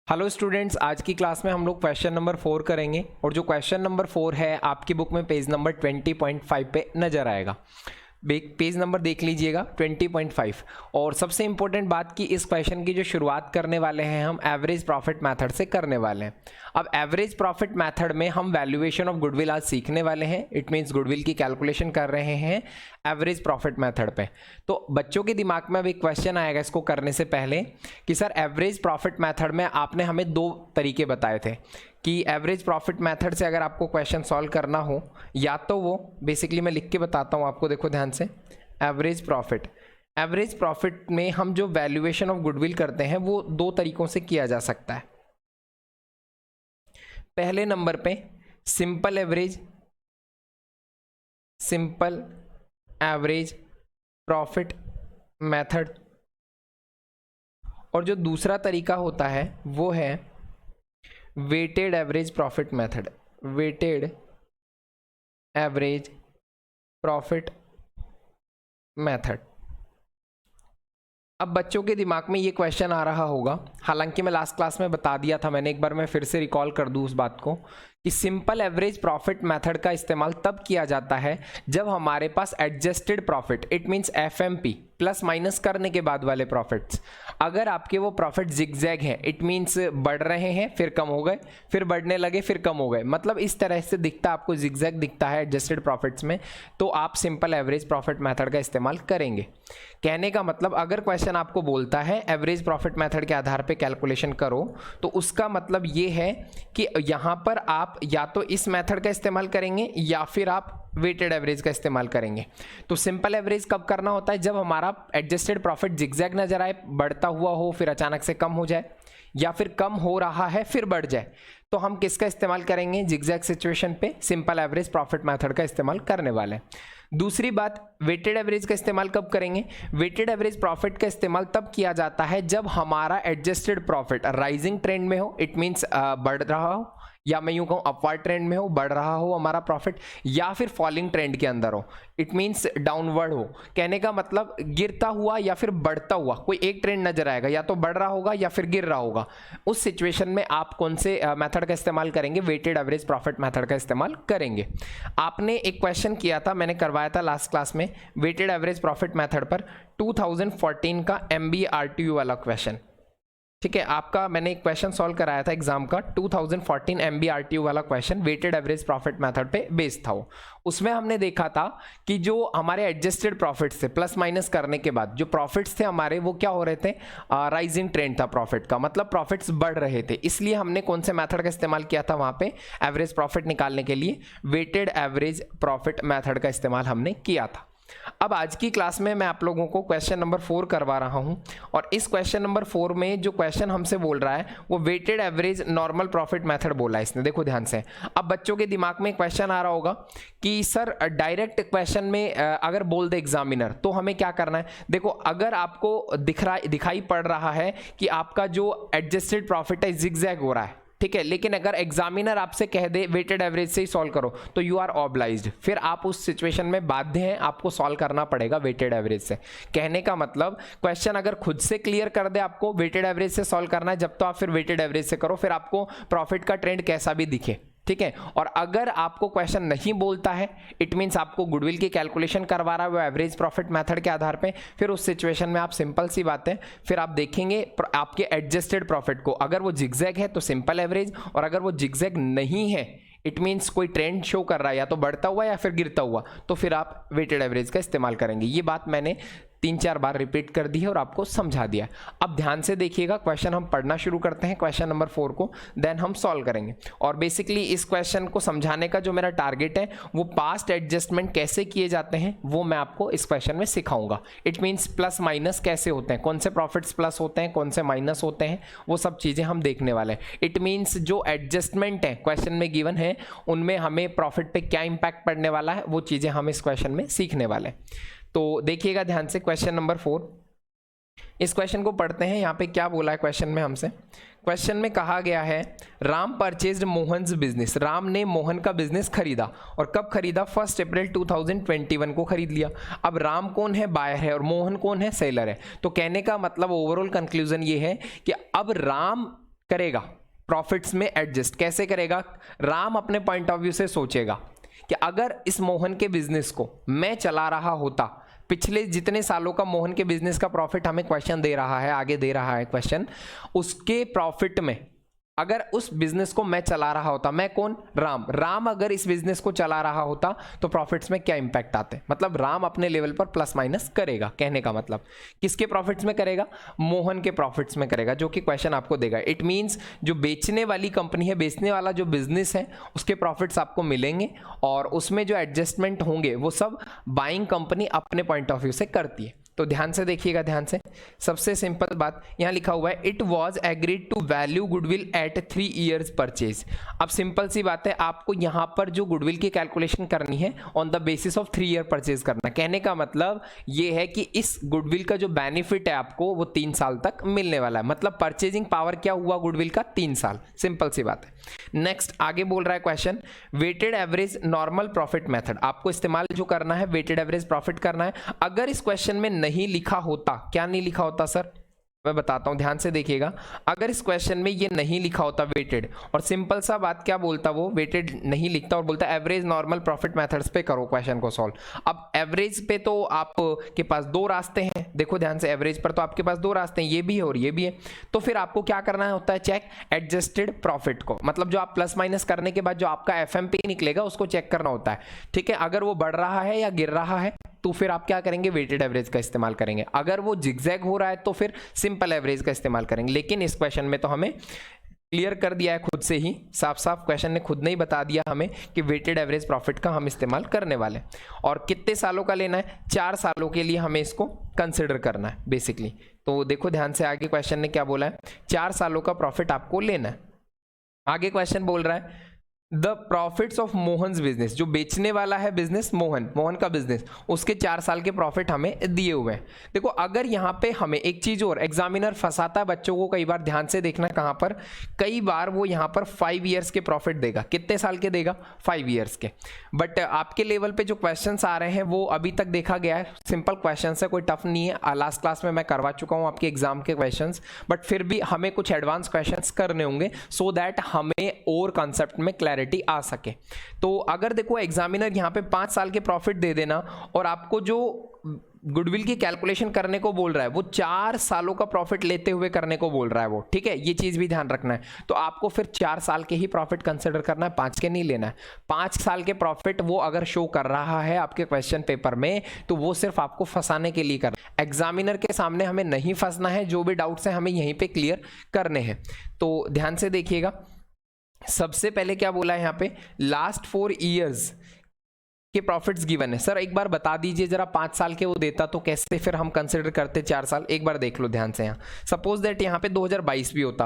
Hello students, आज की class में हम लोग क्वेश्चन नंबर 4 करेंगे और जो क्वेश्चन नंबर 4 है आपकी बुक में पेज नंबर 20.5 पे नज़र आएगा। पेज नंबर देख लीजिएगा 20.5। और सबसे इंपॉर्टेंट बात कि इस क्वेश्चन की जो शुरुआत करने वाले हैं हम एवरेज प्रॉफिट मेथड से करने वाले हैं। अब एवरेज प्रॉफिट मेथड में हम वैल्यूएशन ऑफ गुडविल आज सीखने वाले हैं। इट मीन्स गुडविल की कैलकुलेशन कर रहे हैं एवरेज प्रॉफिट मेथड पे। तो बच्चों के दिमाग में अब एक क्वेश्चन आएगा इसको करने से पहले कि सर एवरेज प्रॉफिट मेथड में आपने हमें दो तरीके बताए थे कि एवरेज प्रॉफिट मेथड से अगर आपको क्वेश्चन सॉल्व करना हो, या तो वो बेसिकली मैं लिख के बताता हूँ आपको, देखो ध्यान से। एवरेज प्रॉफिट में हम जो वैल्यूएशन ऑफ गुडविल करते हैं वो दो तरीकों से किया जा सकता है। पहले नंबर पे सिंपल एवरेज प्रॉफिट मेथड, और जो दूसरा तरीका होता है वो है weighted average profit method. Weighted average profit method. अब बच्चों के दिमाग में ये क्वेश्चन आ रहा होगा, हालांकि मैं लास्ट क्लास में बता दिया था, मैंने एक बार मैं फिर से रिकॉल कर दूं उस बात को कि सिंपल एवरेज प्रॉफिट मेथड का इस्तेमाल तब किया जाता है जब हमारे पास adjusted profit, it means FMP, plus minus करने के बाद वाले प्रॉफिट्स, अगर आपके वो प्रॉफिट जिगजैग हैं, इट मींस बढ़ रहे हैं फिर कम हो गए, फिर बढ़ने लगे फिर कम हो गए, मतलब इस तरह से दिखता, आपको जिगजैग दिखता है एडजस्टेड प्रॉफिट्स में, तो आप सिंपल एवरेज प्रॉफिट मेथड का इस्तेमाल करेंगे। कहने का मतलब अगर क्वेश्चन आपको बोलता है एवरेज प्रॉफिट मेथड के आधार पे कैलकुलेशन करो, तो उसका मतलब ये है कि यहाँ पर आप या तो इस मेथड का इस्तेमाल करेंगे या फिर आप वेटेड एवरेज का इस्तेमाल करेंगे। तो सिंपल एवरेज कब करना होता है? जब हमारा एडजस्टेड प्रॉफिट जिगजैग नजर आए, बढ़ता हुआ हो फिर अचानक से कम हो जाए, या फिर कम हो रहा है फिर बढ़ जाए, तो हम किसका इस्तेमाल करेंगे? जिगजैग सिचुएशन पे सिंपल एवरेज प्रॉफिट मेथड का इस्तेमाल करने वाले हैं। दूसरी बात, वेटेड एवरेज का इस्तेमाल कब करेंगे? वेटेड एवरेज प्रॉफिट का इस्तेमाल तब किया जाता है जब हमारा एडजस्टेड प्रॉफिट राइजिंग ट्रेंड में हो, इट मींस बढ़ रहा हो, या मैं यूं कहूं अपवर्ड ट्रेंड में हो, बढ़ रहा हो हमारा प्रॉफिट, या फिर फॉलिंग ट्रेंड के अंदर हो, इट मींस डाउनवर्ड हो। कहने का मतलब गिरता हुआ या फिर बढ़ता हुआ कोई एक ट्रेंड नजर आएगा, या तो बढ़ रहा होगा या फिर गिर रहा होगा। उस सिचुएशन में आप कौन से मेथड का इस्तेमाल करेंगे? वेटेड एवरेज प्रॉफिट मेथड का इस्तेमाल करेंगे। आपने एक क्वेश्चन किया था, मैंने करवाया था लास्ट क्लास में वेटेड एवरेज प्रॉफिट मेथड पर, 2014 का MBRTU वाला क्वेश्चन, ठीक है। आपका मैंने एक क्वेश्चन सॉल्व कराया था एग्जाम का, 2014 MBRTU वाला question, weighted average profit method पे बेस्ड था वो। उसमें हमने देखा था कि जो हमारे एडजस्टेड प्रॉफिट्स थे, प्लस माइनस करने के बाद जो प्रॉफिट्स थे हमारे, वो क्या हो रहे थे? राइजिंग ट्रेंड था प्रॉफिट का, मतलब प्रॉफिट्स बढ़ रहे थे। इसलिए हमने कौन से मेथड का इस्तेमाल किया था वहां पे एवरेज प्रॉफिट निकालने के लिए? वेटेड एवरेज प्रॉफिट मेथड का इस्तेमाल हमने किया था। अब आज की क्लास में मैं आप लोगों को क्वेश्चन नंबर 4 करवा रहा हूं, और इस क्वेश्चन नंबर 4 में जो क्वेश्चन हमसे बोल रहा है वो weighted average normal profit method बोला है इसने। देखो ध्यान से, अब बच्चों के दिमाग में क्वेश्चन आ रहा होगा कि सर डायरेक्ट क्वेश्चन में अगर बोल दे एग्जामिनर तो हमें क्या करना है? देखो, अगर आपको दिखाई पड़ रहा है कि आपका जो एडजस्टेड प्रॉफिट है जिगजैग हो रहा है, ठीक है, लेकिन अगर एग्जामिनर आपसे कह दे वेटेड एवरेज से ही सॉल्व करो, तो यू आर ऑब्लाइज्ड, फिर आप उस सिचुएशन में बाध्य हैं, आपको सॉल्व करना पड़ेगा वेटेड एवरेज से। कहने का मतलब क्वेश्चन अगर खुद से क्लियर कर दे आपको वेटेड एवरेज से सॉल्व करना है, जब तो आप फिर वेटेड एवरेज से करो, फिर आपको प्रॉफिट का ट्रेंड कैसा भी दिखे, ठीक है। और अगर आपको क्वेश्चन नहीं बोलता है, इट मींस आपको गुडविल की कैलकुलेशन करवा रहा है वो एवरेज प्रॉफिट मेथड के आधार पे, फिर उस सिचुएशन में आप सिंपल सी बात है, फिर आप देखेंगे आपके एडजस्टेड प्रॉफिट को, अगर वो जिगजैग है तो सिंपल एवरेज, और अगर वो जिगजैग नहीं है, इट मींस कोई ट्रेंड शो कर रहा है या तो बढ़ता हुआ या फिर गिरता हुआ, तो फिर आप वेटेड एवरेज का इस्तेमाल करेंगे। ये बात मैंने 3-4 बार रिपीट कर दी है और आपको समझा दिया। अब ध्यान से देखिएगा, क्वेश्चन हम पढ़ना शुरू करते हैं, क्वेश्चन नंबर 4 को, देन हम सॉल्व करेंगे। और बेसिकली इस क्वेश्चन को समझाने का जो मेरा टारगेट है वो पास्ट एडजस्टमेंट कैसे किए जाते हैं वो मैं आपको इस क्वेश्चन में सिखाऊंगा। इट मींस प्लस माइनस कैसे होते हैं, कौन से प्रॉफिट्स प्लस होते हैं, कौन से माइनस होते हैं, वो सब चीजें हम देखने वाले हैं। इट मींस जो एडजस्टमेंट है क्वेश्चन में गिवन है, उनमें हमें प्रॉफिट पे क्या इंपैक्ट पड़ने वाला है, वो चीजें हम इस क्वेश्चन में सीखने वाले हैं। तो देखिएगा ध्यान से, क्वेश्चन नंबर 4, इस क्वेश्चन को पढ़ते हैं। यहाँ पे क्या बोला है क्वेश्चन में हमसे? क्वेश्चन में कहा गया है राम परचेज्ड मोहन्स बिजनेस, राम ने मोहन का बिजनेस खरीदा, और कब खरीदा? 1 अप्रैल 2021 को खरीद लिया। अब राम कौन है? बायर है, और मोहन कौन है? सेलर है। तो कहने का मतलब ओवरऑल कंक्लूजन ये है कि अब राम करेगा प्रॉफिट्स में एडजस्ट। कैसे करेगा? राम अपने पॉइंट ऑफ व्यू से सोचेगा कि अगर इस मोहन के बिजनेस को मैं चला रहा होता, पिछले जितने सालों का मोहन के बिजनेस का प्रॉफिट हमें क्वेश्चन दे रहा है, आगे दे रहा है क्वेश्चन, उसके प्रॉफिट में अगर उस बिजनेस को मैं चला रहा होता, मैं कौन? राम अगर इस बिजनेस को चला रहा होता तो प्रॉफिट्स में क्या इंपैक्ट आते? मतलब राम अपने लेवल पर प्लस माइनस करेगा। कहने का मतलब किसके प्रॉफिट्स में करेगा? मोहन के प्रॉफिट्स में करेगा, जो कि क्वेश्चन आपको देगा। इट मींस जो बेचने वाली कंपनी है, बेचने वाला जो बिजनेस है, उसके प्रॉफिट्स आपको मिलेंगे और उसमें जो एडजस्टमेंट होंगे वो सब बाइंग कंपनी अपने पॉइंट ऑफ व्यू से करती है। तो ध्यान से देखिएगा, ध्यान से। सबसे सिंपल बात यहां लिखा हुआ है, it was agreed to value goodwill at 3 years purchase. अब सिंपल सी बात है, आपको यहां पर जो गुडविल की कैलकुलेशन करनी है on the basis of 3 year purchase करना। कहने का मतलब ये है कि इस गुडविल का जो बेनिफिट है आपको वो 3 साल तक मिलने वाला है। मतलब परचेजिंग पावर क्या हुआ गुडविल का? 3 साल। सिंपल सी बात है। नेक्स्ट आगे बोल रहा है question, weighted average normal profit method. आपको इस्तेमाल जो करना है वेटेड एवरेज प्रॉफिट करना है। अगर इस क्वेश्चन में नहीं लिखा होता, क्या नहीं लिखा होता सर? मैं बताता हूं, ध्यान से देखिएगा। अगर इस क्वेश्चन में ये नहीं लिखा होता वेटेड, और सिंपल सा बात क्या बोलता, वो वेटेड नहीं लिखता और बोलता एवरेज नॉर्मल प्रॉफिट मेथड्स पे करो क्वेश्चन को सॉल्व। अब एवरेज पे तो आपके पास 2 रास्ते हैं, देखो ध्यान से, एवरेज पर तो आपके पास 2 रास्ते हैं, ये भी है और ये भी है। तो फिर आपको क्या करना होता है? चेक एडजस्टेड प्रॉफिट को, मतलब जो आप प्लस माइनस करने के बाद जो आपका एफएमपी निकलेगा उसको चेक करना होता है। ठीक है, अगर वो बढ़ रहा है या गिर रहा है तो फिर आप क्या करेंगे? वेटेड एवरेज का इस्तेमाल करेंगे। अगर वो जिगजैग हो रहा है तो फिर सिंपल एवरेज का इस्तेमाल करेंगे। लेकिन इस क्वेश्चन में तो हमें क्लियर कर दिया है खुद से ही, साफ साफ क्वेश्चन ने खुद ने ही बता दिया हमें कि वेटेड एवरेज प्रॉफिट का हम इस्तेमाल करने वाले। और कितने सालों का लेना है? 4 सालों के लिए हमें इसको कंसिडर करना है बेसिकली। तो देखो ध्यान से, आगे क्वेश्चन ने क्या बोला है, 4 सालों का प्रॉफिट आपको लेना है। आगे क्वेश्चन बोल रहा है, the profits of Mohan's business, जो बेचने वाला है बिजनेस मोहन का बिजनेस, उसके 4 साल के प्रॉफिट हमें दिए हुए हैं। देखो अगर यहाँ पे हमें एक चीज और, एग्जामिनर फंसाता है बच्चों को कई बार, ध्यान से देखना कहाँ पर, कई बार वो यहाँ पर 5 years के प्रॉफिट देगा। कितने साल के देगा? 5 years के। बट आपके लेवल पे जो क्वेश्चंस आ रहे हैं वो अभी तक देखा गया है सिंपल क्वेश्चंस है, कोई टफ नहीं है। लास्ट क्लास में मैं करवा चुका हूँ आपके एग्जाम के क्वेश्चंस, बट फिर भी हमें कुछ एडवांस क्वेश्चंस करने होंगे सो दैट हमें और कॉन्सेप्ट में क्लैरिटी आ सके। तो अगर देखो एग्जामिनर यहाँ पे 5 साल के प्रॉफिट दे देना और आपको जो गुडविल की कैलकुलेशन करने को बोल रहा है वो 4 सालों का प्रॉफिट लेते हुए करने को बोल रहा है वो, ठीक है, ये चीज भी ध्यान रखना है। तो आपको फिर 4 साल के ही प्रॉफिट कंसिडर करना है, 5 के नहीं लेना है। 5 साल के प्रॉफिट वो अगर शो कर रहा है आपके क्वेश्चन पेपर में तो वो सिर्फ आपको फंसाने के लिए करना है। एग्जामिनर के सामने हमें नहीं फंसना है, जो भी डाउट्स हैं हमें यहीं पे क्लियर करने हैं। तो ध्यान से देखिएगा, सबसे पहले क्या बोला है यहाँ पे, लास्ट 4 years के प्रॉफिट्स गिवन है। सर एक बार बता दीजिए जरा, 5 साल के वो देता तो कैसे फिर हम कंसिडर करते 4 साल? एक बार देख लो ध्यान से। यहाँ सपोज दैट यहाँ पे 2022 भी होता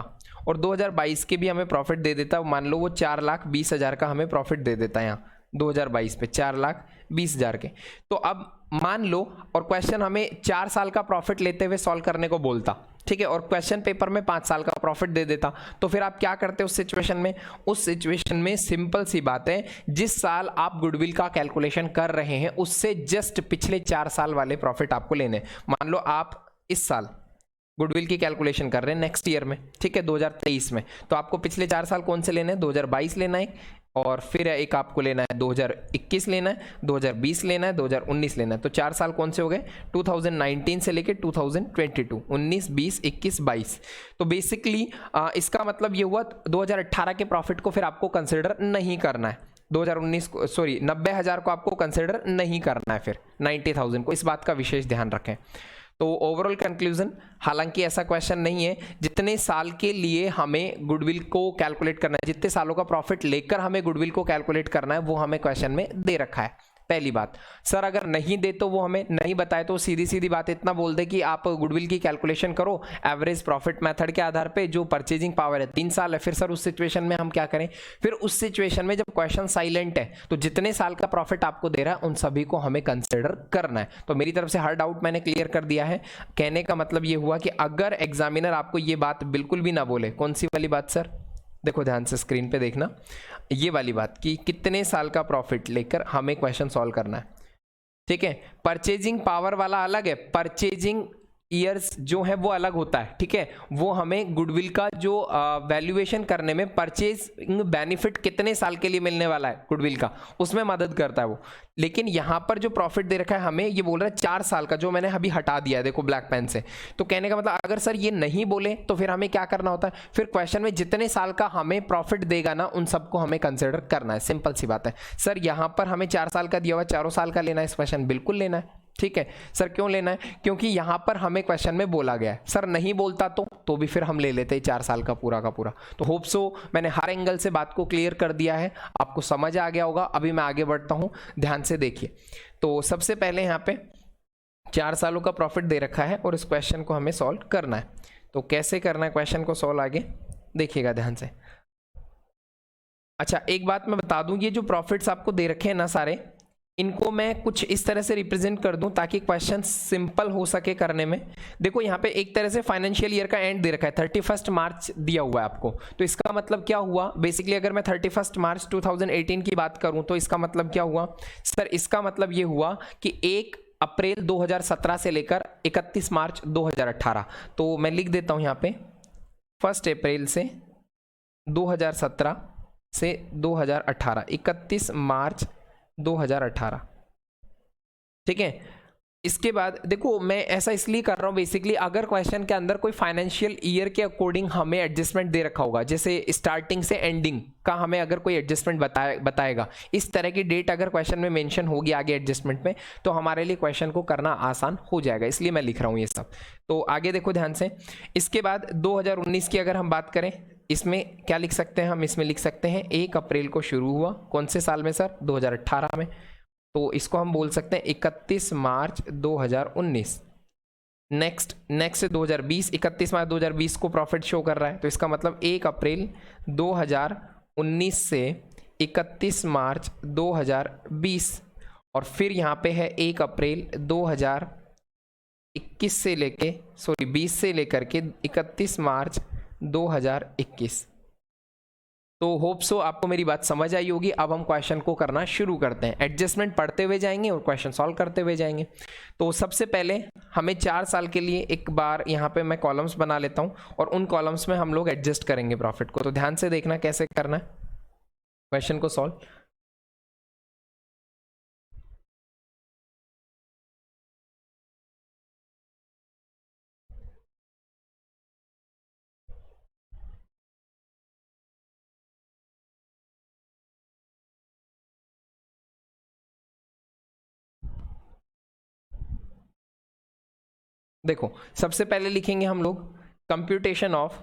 और 2022 के भी हमें प्रॉफिट दे देता, मान लो वो 4,20,000 का हमें प्रॉफिट दे देता है यहाँ 2022 पे 4,20,000 के। तो अब मान लो और क्वेश्चन हमें 4 साल का प्रॉफिट लेते हुए सॉल्व करने को बोलता, ठीक है, और क्वेश्चन पेपर में 5 साल का प्रॉफिट दे देता, तो फिर आप क्या करते उस सिचुएशन में? उस सिचुएशन में सिंपल सी बात है, जिस साल आप गुडविल का कैलकुलेशन कर रहे हैं उससे जस्ट पिछले 4 साल वाले प्रॉफिट आपको लेने। मान लो आप इस साल गुडविल की कैलकुलेशन कर रहे हैं नेक्स्ट ईयर में, ठीक है, 2023 में, तो आपको पिछले 4 साल कौन से लेने हैं? 2022 लेना है और फिर एक आपको लेना है 2021 लेना है, 2020 लेना है, 2019 लेना है। तो 4 साल कौन से हो गए? 2019 से लेके 2022, 19, 20, 21, 22। तो बेसिकली इसका मतलब ये हुआ 2018 के प्रॉफिट को फिर आपको कंसिडर नहीं करना है, 2019 को, सॉरी 90,000 को आपको कंसिडर नहीं करना है, फिर 90,000 को। इस बात का विशेष ध्यान रखें। तो ओवरऑल कंक्लूजन, हालांकि ऐसा क्वेश्चन नहीं है, जितने साल के लिए हमें गुडविल को कैलकुलेट करना है, जितने सालों का प्रॉफिट लेकर हमें गुडविल को कैलकुलेट करना है वो हमें क्वेश्चन में दे रखा है। पहली बात। सर अगर नहीं दे तो वो हमें नहीं बताए तो सीधी सीधी बात इतना बोल दे कि आप गुडविल की कैलकुलेशन करो एवरेज प्रॉफिट मेथड के आधार पे, जो परचेजिंग पावर है 3 साल है। फिर सर उस सिचुएशन में हम क्या करें? फिर उस सिचुएशन में जब क्वेश्चन साइलेंट है तो जितने साल का प्रॉफिट आपको दे रहा है उन सभी को हमें कंसिडर करना है। तो मेरी तरफ से हर डाउट मैंने क्लियर कर दिया है। कहने का मतलब ये हुआ कि अगर एग्जामिनर आपको ये बात बिल्कुल भी ना बोले, कौन सी वाली बात सर? देखो ध्यान से स्क्रीन पे देखना, ये वाली बात कि कितने साल का प्रॉफिट लेकर हमें क्वेश्चन सॉल्व करना है, ठीक है। परचेजिंग पावर वाला अलग है, परचेजिंग ईयर्स जो है वो अलग होता है, ठीक है। वो हमें गुडविल का जो वैल्यूएशन करने में परचेज बेनिफिट कितने साल के लिए मिलने वाला है गुडविल का, उसमें मदद करता है वो। लेकिन यहाँ पर जो प्रॉफिट दे रखा है हमें, ये बोल रहा है 4 साल का, जो मैंने अभी हटा दिया है देखो ब्लैक पेन से। तो कहने का मतलब अगर सर ये नहीं बोले तो फिर हमें क्या करना होता है, फिर क्वेश्चन में जितने साल का हमें प्रॉफिट देगा ना उन सबको हमें कंसिडर करना है। सिंपल सी बात है। सर यहाँ पर हमें 4 साल का दिया हुआ, 4 साल का लेना है इस क्वेश्चन, बिल्कुल लेना है, ठीक है। सर क्यों लेना है, क्योंकि यहां पर हमें क्वेश्चन में बोला गया है। सर नहीं बोलता तो भी फिर हम ले लेते 4 साल का पूरा का पूरा। तो होप सो मैंने हर एंगल से बात को क्लियर कर दिया है, आपको समझ आ गया होगा। अभी मैं आगे बढ़ता हूं, ध्यान से देखिए। तो सबसे पहले यहां पे 4 सालों का प्रॉफिट दे रखा है और इस क्वेश्चन को हमें सॉल्व करना है। तो कैसे करना है क्वेश्चन को सॉल्व, आगे देखिएगा ध्यान से। अच्छा एक बात मैं बता दूं, ये जो प्रॉफिट्स आपको दे रखे हैं ना सारे, इनको मैं कुछ इस तरह से रिप्रेजेंट कर दूं ताकि क्वेश्चन सिंपल हो सके करने में। देखो यहाँ पे एक तरह से फाइनेंशियल ईयर का एंड दे रखा है, 31 मार्च दिया हुआ है आपको। तो इसका मतलब क्या हुआ, बेसिकली अगर मैं 31 मार्च 2018 की बात करूं तो इसका मतलब क्या हुआ सर, इसका मतलब ये हुआ कि 1 अप्रैल 2017 से लेकर 31 मार्च 2018। तो मैं लिख देता हूं यहाँ पे 1 अप्रैल से 2017 से 2018, 31 मार्च 2018, ठीक है। इसके बाद देखो मैं ऐसा इसलिए कर रहा हूं, बेसिकली अगर क्वेश्चन के अंदर कोई फाइनेंशियल ईयर के अकॉर्डिंग हमें एडजस्टमेंट दे रखा होगा, जैसे स्टार्टिंग से एंडिंग का हमें अगर कोई एडजस्टमेंट बताएगा, इस तरह की डेट अगर क्वेश्चन में मेंशन होगी आगे एडजस्टमेंट में, तो हमारे लिए क्वेश्चन को करना आसान हो जाएगा, इसलिए मैं लिख रहा हूं ये सब। तो आगे देखो ध्यान से। इसके बाद 2019 की अगर हम बात करें, इसमें क्या लिख सकते हैं हम, इसमें लिख सकते हैं 1 अप्रैल को शुरू हुआ, कौन से साल में सर, 2018 में। तो इसको हम बोल सकते हैं 31 मार्च 2019। नेक्स्ट 2020, 31 मार्च 2020 को प्रॉफिट शो कर रहा है, तो इसका मतलब 1 अप्रैल 2019 से 31 मार्च 2020। और फिर यहाँ पे है 1 अप्रैल 2021 से लेके 20 से लेकर के 31 मार्च 2021। तो होप सो आपको मेरी बात समझ आई होगी। अब हम क्वेश्चन को करना शुरू करते हैं, एडजस्टमेंट पढ़ते हुए जाएंगे और क्वेश्चन सॉल्व करते हुए जाएंगे। तो सबसे पहले हमें 4 साल के लिए एक बार यहाँ पे मैं कॉलम्स बना लेता हूँ और उन कॉलम्स में हम लोग एडजस्ट करेंगे प्रॉफिट को। तो ध्यान से देखना कैसे करना है क्वेश्चन को सॉल्व। देखो सबसे पहले लिखेंगे हम लोग कंप्यूटेशन ऑफ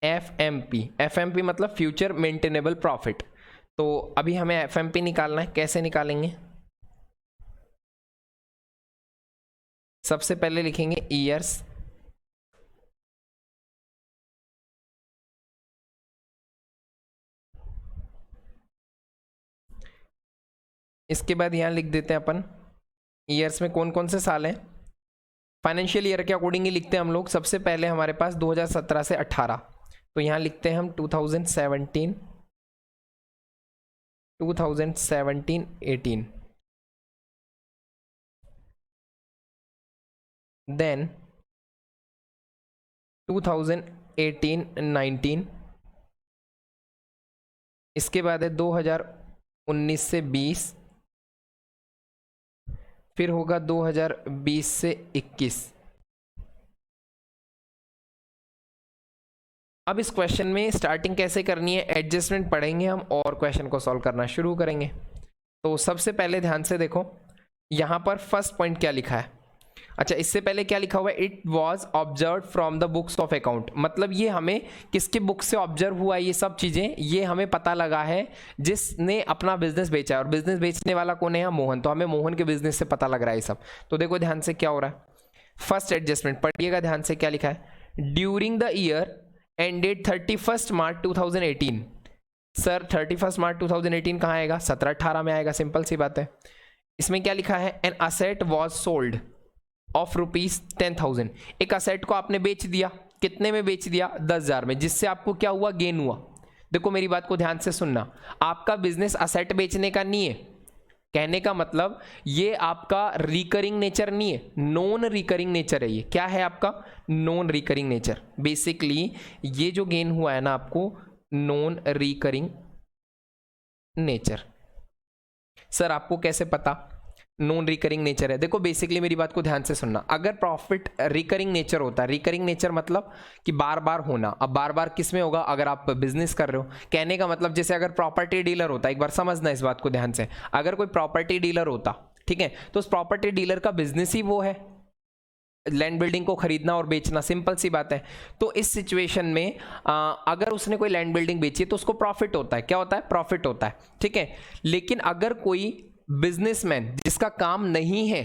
एफएमपी। एफएमपी मतलब फ्यूचर मेंटेनेबल प्रॉफिट। तो अभी हमें एफएमपी निकालना है, कैसे निकालेंगे, सबसे पहले लिखेंगे ईयर्स, इसके बाद यहां लिख देते हैं अपन ईयर्स में कौन कौन से साल हैं, फाइनेंशियल ईयर के अकॉर्डिंग ही लिखते हैं हम लोग। सबसे पहले हमारे पास 2017 से 18, तो यहां लिखते हैं हम 2017 18, देन 2018 19, इसके बाद है 2019 से 20, फिर होगा 2020 से 21। अब इस क्वेश्चन में स्टार्टिंग कैसे करनी है, एडजस्टमेंट पढ़ेंगे हम और क्वेश्चन को सॉल्व करना शुरू करेंगे। तो सबसे पहले ध्यान से देखो यहां पर फर्स्ट पॉइंट क्या लिखा है। अच्छा इससे पहले क्या लिखा हुआ है, it was observe from the books of account. मतलब ये हमें किसके बुक से ऑब्जर्व हुआ है, ये सब चीजें ये हमें पता लगा है जिसने अपना बिजनेस बेचा है, और बिजनेस बेचने वाला कौन है, मोहन। तो हमें मोहन के बिजनेस से पता लग रहा है ये सब। तो देखो ध्यान से क्या हो रहा है, फर्स्ट एडजस्टमेंट पढ़िएगा ध्यान से, क्या लिखा है, during the year ended 31 March 2018। Sir 31 मार्च 2018 कहाँ आएगा, 17-18 में आएगा, सिंपल सी बात है। इसमें क्या लिखा है, an asset was sold off ₹10,000। एक असेट को आपने बेच दिया, कितने में बेच दिया, 10,000 में, जिससे आपको क्या हुआ, गेन हुआ। देखो मेरी बात को ध्यान से सुनना, आपका बिजनेस असेट बेचने का नहीं है। कहने का मतलब ये आपका रिकरिंग नेचर नहीं है, नॉन रिकरिंग नेचर है। ये क्या है आपका? Non recurring nature. बेसिकली ये जो गेन हुआ है ना आपको, नॉन रिकरिंग नेचर। सर आपको कैसे पता नॉन रिकरिंग नेचर है? देखो बेसिकली मेरी बात को ध्यान से सुनना, अगर प्रॉफिट रिकरिंग नेचर होता है, रिकरिंग नेचर मतलब कि बार बार होना। अब बार बार किस में होगा? अगर आप बिजनेस कर रहे हो। कहने का मतलब जैसे अगर प्रॉपर्टी डीलर होता, एक बार समझना इस बात को ध्यान से, अगर कोई प्रॉपर्टी डीलर होता, ठीक है, तो उस प्रॉपर्टी डीलर का बिजनेस ही वो है लैंड बिल्डिंग को खरीदना और बेचना, सिंपल सी बात है। तो इस सिचुएशन में अगर उसने कोई लैंड बिल्डिंग बेची है तो उसको प्रॉफिट होता है। क्या होता है? प्रॉफिट होता है, ठीक है। लेकिन अगर कोई बिजनेसमैन जिसका काम नहीं है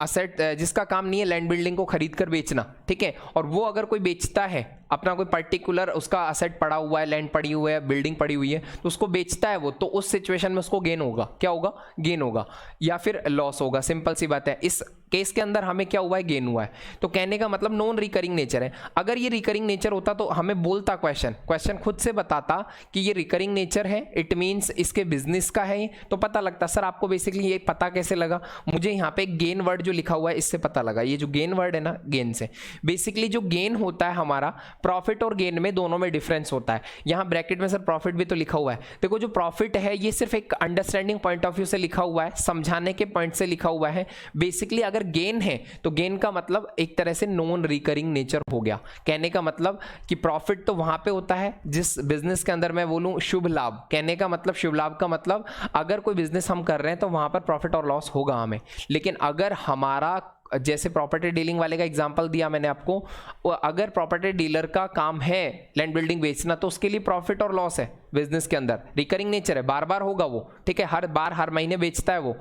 असेट, जिसका काम नहीं है लैंड बिल्डिंग को खरीद कर बेचना, ठीक है, और वो अगर कोई बेचता है अपना कोई पर्टिकुलर, उसका असेट पड़ा हुआ है, लैंड पड़ी हुई है, बिल्डिंग पड़ी हुई है, तो उसको बेचता है वो, तो उस सिचुएशन में उसको गेन होगा। क्या होगा? गेन होगा, या फिर लॉस होगा, सिंपल सी बात है। इस केस के अंदर हमें क्या हुआ है? गेन हुआ है। तो कहने का मतलब नॉन रिकरिंग नेचर है। अगर ये रिकरिंग नेचर होता तो हमें बोलता, क्वेश्चन खुद से बताता कि ये रिकरिंग नेचर है, इट मीन्स इसके बिजनेस का है, तो पता लगता। सर आपको बेसिकली ये पता कैसे लगा? मुझे यहाँ पे गेन वर्ड जो लिखा हुआ है इससे पता लगा। ये जो गेन वर्ड है ना, गेन से बेसिकली जो गेन होता है हमारा, प्रॉफिट और गेन में दोनों में डिफरेंस होता है। यहाँ ब्रैकेट में सर प्रॉफिट भी तो लिखा हुआ है। देखो जो प्रॉफिट है ये सिर्फ एक अंडरस्टैंडिंग पॉइंट ऑफ व्यू से लिखा हुआ है, समझाने के पॉइंट से लिखा हुआ है। बेसिकली अगर गेन है तो गेन का मतलब एक तरह से नॉन रिकरिंग नेचर हो गया। कहने का मतलब कि प्रॉफिट तो वहां पे होता है जिस बिजनेस के अंदर मैं बोलूं शुभ लाभ। कहने का मतलब शुभ लाभ का मतलब अगर कोई बिजनेस हम कर रहे हैं तो वहां पर प्रॉफिट और लॉस होगा हमें। लेकिन अगर हमारा, जैसे प्रॉपर्टी डीलिंग वाले का एग्जांपल दिया मैंने आपको, अगर प्रॉपर्टी डीलर का काम है लैंड बिल्डिंग बेचना तो उसके लिए प्रॉफिट और लॉस है बिजनेस के अंदर, रिकरिंग नेचर है, बार बार होगा वो, ठीक है, हर बार हर महीने बेचता है वो।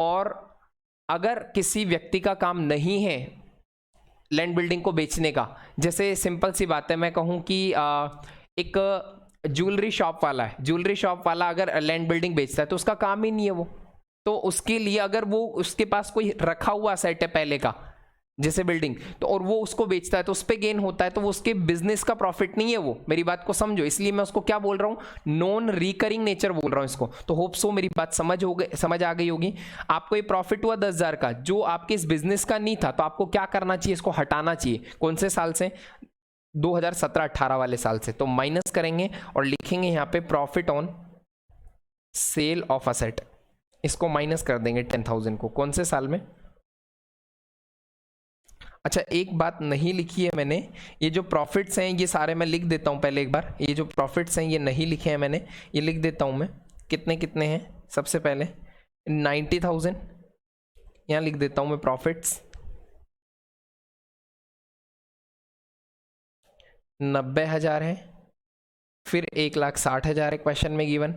और अगर किसी व्यक्ति का काम नहीं है लैंड बिल्डिंग को बेचने का, जैसे सिंपल सी बात है, मैं कहूँ कि एक ज्वेलरी शॉप वाला है, ज्वेलरी शॉप वाला अगर लैंड बिल्डिंग बेचता है तो उसका काम ही नहीं है वो, तो उसके लिए अगर वो, उसके पास कोई रखा हुआ सेट है पहले का जैसे बिल्डिंग, तो और वो उसको बेचता है तो उस पर गेन होता है, तो वो उसके बिजनेस का प्रॉफिट नहीं है वो। मेरी बात को समझो, इसलिए मैं उसको क्या बोल रहा हूँ? नॉन रिकरिंग नेचर बोल रहा हूँ इसको। तो होप सो मेरी बात समझ आ गई होगी। आपको ये प्रॉफिट हुआ 10,000 का, जो आपके इस बिजनेस का नहीं था, तो आपको क्या करना चाहिए? इसको हटाना चाहिए। कौन से साल से? 2017-18 वाले साल से। तो माइनस करेंगे और लिखेंगे यहाँ पे profit on sale of asset, इसको माइनस कर देंगे 10,000 को। कौन से साल में? अच्छा एक बात नहीं लिखी है मैंने, ये जो प्रॉफिट्स हैं ये सारे मैं लिख देता हूं पहले एक बार। ये जो प्रॉफिट्स हैं ये नहीं लिखे हैं मैंने, ये लिख देता हूं मैं। कितने कितने हैं? सबसे पहले 90,000 यहाँ लिख देता हूं मैं प्रॉफिट्स, 90,000 है, फिर 1,60,000 है क्वेश्चन में गिवन,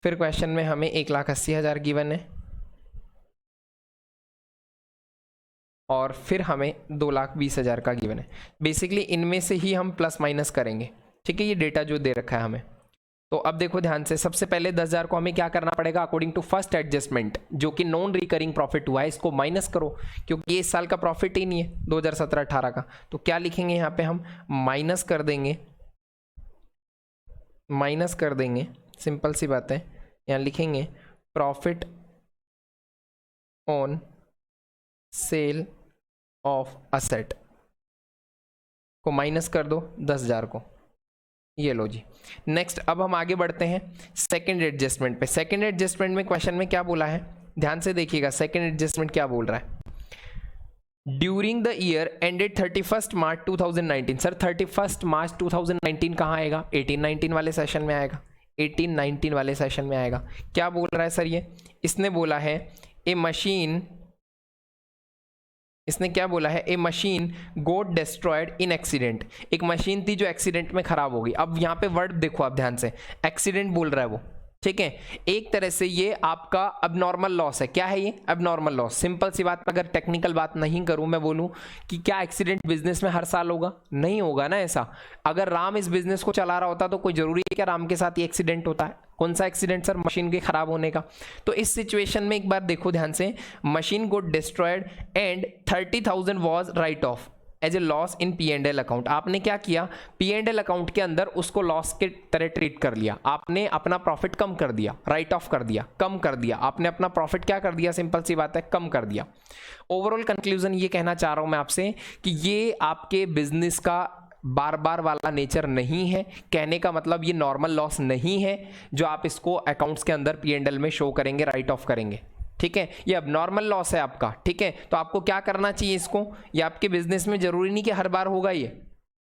फिर क्वेश्चन में हमें 1,80,000 गिवन है, और फिर हमें 2,20,000 का गिवन है। बेसिकली इनमें से ही हम प्लस माइनस करेंगे, ठीक है, ये डेटा जो दे रखा है हमें। तो अब देखो ध्यान से, सबसे पहले 10,000 को हमें क्या करना पड़ेगा? अकॉर्डिंग टू फर्स्ट एडजस्टमेंट, जो कि नॉन रिकरिंग प्रॉफिट हुआ है, इसको माइनस करो, क्योंकि ये इस साल का प्रॉफिट ही नहीं है 2017-18 का। तो क्या लिखेंगे यहाँ पे हम? माइनस कर देंगे, माइनस कर देंगे, सिंपल सी बात है। यहाँ लिखेंगे profit on sale of asset को माइनस कर दो 10,000 को, ये लो जी। नेक्स्ट अब हम आगे बढ़ते हैं सेकंड एडजस्टमेंट पे। सेकंड एडजस्टमेंट में क्वेश्चन में क्या बोला है, ध्यान से देखिएगा। सेकंड एडजस्टमेंट क्या बोल रहा है? During the year ended 31 March 2019। Sir 31 मार्च 2019 कहाँ आएगा? 18-19 वाले सेशन में आएगा, 18-19 वाले सेशन में आएगा। क्या बोल रहा है सर ये? इसने बोला है ए मशीन, इसने क्या बोला है? A machine got destroyed in accident. एक मशीन थी जो एक्सीडेंट में खराब हो गई। अब यहाँ पे वर्ड देखो आप ध्यान से, एक्सीडेंट बोल रहा है वो, ठीक है। एक तरह से ये आपका अबनॉर्मल लॉस है। क्या है ये? Abnormal loss. सिंपल सी बात, अगर टेक्निकल बात नहीं करूं, मैं बोलूं कि क्या एक्सीडेंट बिजनेस में हर साल होगा? नहीं होगा ना ऐसा। अगर राम इस बिजनेस को चला रहा होता तो कोई जरूरी है क्या राम के साथ ये एक्सीडेंट होता है? कौन सा एक्सीडेंट सर? मशीन के खराब होने का। तो इस सिचुएशन में एक बार देखो ध्यान से, machine got destroyed and 30,000 was write off. As a loss in P&L account. आपने क्या किया, P&L अकाउंट के अंदर उसको लॉस के तरह ट्रीट कर लिया, आपने अपना प्रॉफिट कम कर दिया, राइट ऑफ कर दिया, कम कर दिया, आपने अपना प्रॉफिट क्या कर दिया, सिंपल सी बात है, कम कर दिया। ओवरऑल कंक्लूजन ये कहना चाह रहा हूं मैं आपसे कि ये आपके बिजनेस का बार बार वाला नेचर नहीं है। कहने का मतलब ये नॉर्मल लॉस नहीं है जो आप इसको अकाउंट्स के अंदर P&L में शो करेंगे, राइट ऑफ करेंगे, ठीक है। ये अब नॉर्मल लॉस है आपका, ठीक है। तो आपको क्या करना चाहिए इसको, ये आपके बिजनेस में जरूरी नहीं कि हर बार होगा ये,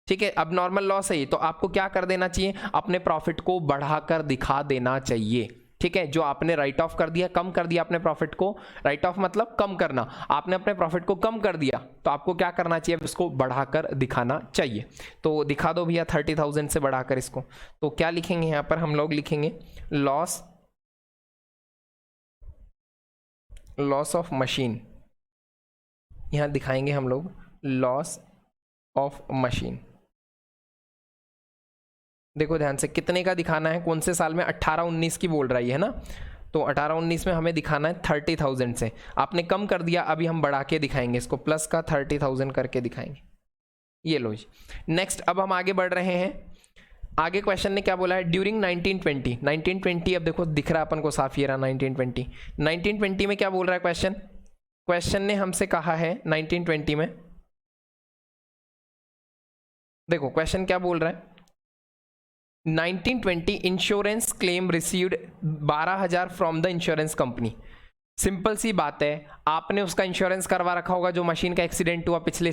ठीक है। अब नॉर्मल लॉस है ये, तो आपको क्या कर देना चाहिए, अपने प्रॉफिट को बढ़ाकर दिखा देना चाहिए, ठीक है। जो आपने राइट ऑफ कर दिया, कम कर दिया अपने प्रॉफिट को, राइट ऑफ मतलब कम करना, आपने अपने प्रॉफिट को कम कर दिया तो आपको क्या करना चाहिए, इसको बढ़ाकर दिखाना चाहिए। तो दिखा दो भैया 30,000 से बढ़ाकर इसको। तो क्या लिखेंगे यहाँ पर हम लोग, लिखेंगे लॉस ऑफ मशीन, यहां दिखाएंगे हम लोग लॉस ऑफ मशीन। देखो ध्यान से, कितने का दिखाना है, कौन से साल में, 18-19 की बोल रही है ना, तो 18-19 में हमें दिखाना है 30,000 से। आपने कम कर दिया, अभी हम बढ़ा के दिखाएंगे इसको, प्लस का 30,000 करके दिखाएंगे। ये लो जी। नेक्स्ट अब हम आगे बढ़ रहे हैं। आगे क्वेश्चन ने क्या बोला है, ड्यूरिंग 1920, अब देखो दिख रहा है अपन को साफ, ये रहा 1920 में क्या बोल रहा है क्वेश्चन ने हमसे कहा है 1920 में, देखो क्वेश्चन क्या बोल रहा है, 1920 insurance claim received 12,000 from the insurance company. Simple सी बात है, आपने उसका इंश्योरेंस करवा रखा होगा जो मशीन का एक्सीडेंट हुआ पिछले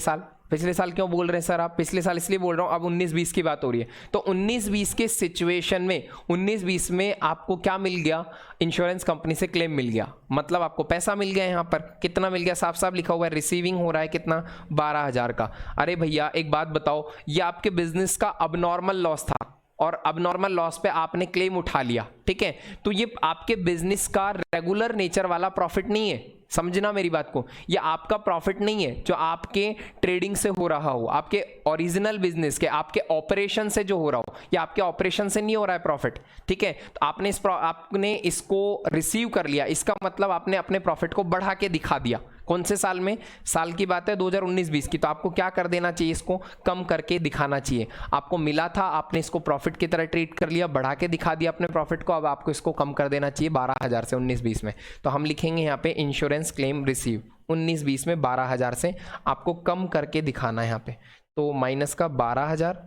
साल क्यों बोल रहे हैं सर आप, पिछले साल इसलिए बोल रहा हूं, अब 19-20 की बात हो रही है। तो 19-20 के सिचुएशन में 19-20 में आपको क्या मिल गया, इंश्योरेंस कंपनी से क्लेम मिल गया, मतलब आपको पैसा मिल गया। यहाँ पर कितना मिल गया, साफ साफ लिखा हुआ है, रिसीविंग हो रहा है कितना, 12,000 का। अरे भैया एक बात बताओ, ये आपके बिजनेस का अबनॉर्मल लॉस था और अबनॉर्मल लॉस पे आपने क्लेम उठा लिया, ठीक है। तो ये आपके बिजनेस का रेगुलर नेचर वाला प्रॉफिट नहीं है, समझना मेरी बात को, ये आपका प्रॉफिट नहीं है जो आपके ट्रेडिंग से हो रहा हो, आपके ओरिजिनल बिजनेस के, आपके ऑपरेशन से जो हो रहा हो, या आपके ऑपरेशन से नहीं हो रहा है प्रॉफिट, ठीक है। तो आपने इसको रिसीव कर लिया, इसका मतलब आपने अपने प्रॉफिट को बढ़ा के दिखा दिया। कौन से साल में, साल की बात है 2019-20 की, तो आपको क्या कर देना चाहिए, इसको कम करके दिखाना चाहिए। आपको मिला था, आपने इसको प्रॉफिट की तरह ट्रीट कर लिया, बढ़ा के दिखा दिया अपने प्रॉफिट को, अब आपको इसको कम कर देना चाहिए 12,000 से 19-20 में। तो हम लिखेंगे यहाँ पे इंश्योरेंस क्लेम रिसीव 19-20 में 12,000 से आपको कम करके दिखाना है यहाँ पे, तो माइनस का 12,000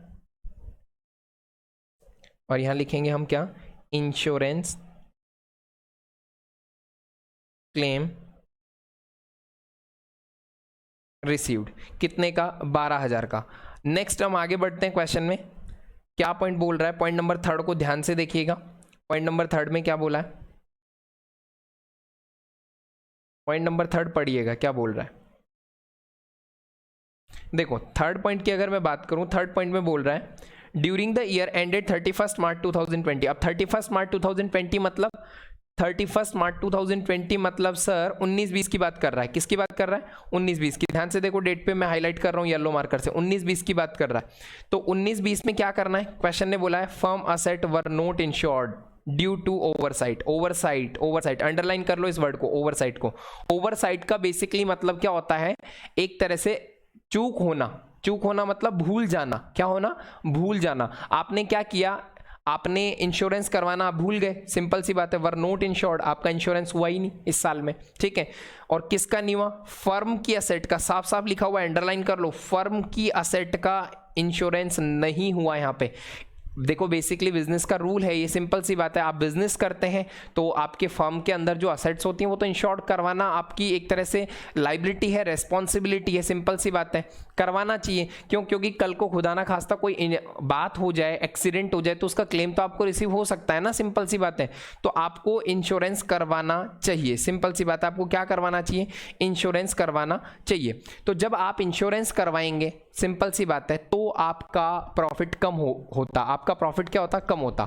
और यहाँ लिखेंगे हम क्या, इंश्योरेंस क्लेम रिसीव्ड, कितने का, 12,000 का। नेक्स्ट हम आगे बढ़ते हैं क्वेश्चन में, क्या पॉइंट बोल रहा है, पॉइंट नंबर 3 को ध्यान से देखिएगा। पॉइंट नंबर 3 में क्या बोला है, पॉइंट नंबर 3 पढ़िएगा क्या बोल रहा है। देखो थर्ड पॉइंट की अगर मैं बात करूं, थर्ड पॉइंट में बोल रहा है ड्यूरिंग द ईयर एंडेड 31 मार्च 2020। अब 31 मार्च 2020 मतलब 31 मार्च 2020 मतलब सर 19-20 की बात कर रहा है, किसकी बात कर रहा है, 19-20 की। ध्यान से देखो, डेट पे मैं हाईलाइट कर रहा हूँ येलो मार्कर से, 19-20 की बात कर रहा है। तो 19-20 में क्या करना है, क्वेश्चन ने बोला है firm asset were not insured due to oversight, underline कर लो इस वर्ड को, ओवरसाइट को। ओवरसाइट का बेसिकली मतलब क्या होता है, एक तरह से चूक होना मतलब भूल जाना, क्या होना, भूल जाना। आपने क्या किया, आपने इंश्योरेंस करवाना आप भूल गए, सिंपल सी बात है, वर नॉट इंश्योर्ड, आपका इंश्योरेंस हुआ ही नहीं इस साल में, ठीक है। और किसका नहीं हुआ, फर्म की असेट का, साफ साफ लिखा हुआ है, अंडरलाइन कर लो, फर्म की असेट का इंश्योरेंस नहीं हुआ यहाँ पे। देखो बेसिकली बिजनेस का रूल है ये, सिंपल सी बात है, आप बिजनेस करते हैं तो आपके फर्म के अंदर जो असेट्स होती हैं वो तो इंश्योर्ड करवाना आपकी एक तरह से लाइबिलिटी है, रेस्पॉन्सिबिलिटी है, सिंपल सी बात है, करवाना चाहिए। क्यों, क्योंकि कल को खुदा ना खास्ता कोई बात हो जाए, एक्सीडेंट हो जाए, तो उसका क्लेम तो आपको रिसीव हो सकता है ना, सिंपल सी बात है। तो आपको इंश्योरेंस करवाना चाहिए, सिंपल सी बात है, आपको क्या करवाना चाहिए, इंश्योरेंस करवाना चाहिए। तो जब आप इंश्योरेंस करवाएंगे, सिंपल सी बात है, तो आपका प्रॉफिट कम होता, आपका प्रॉफिट क्या होता, कम होता।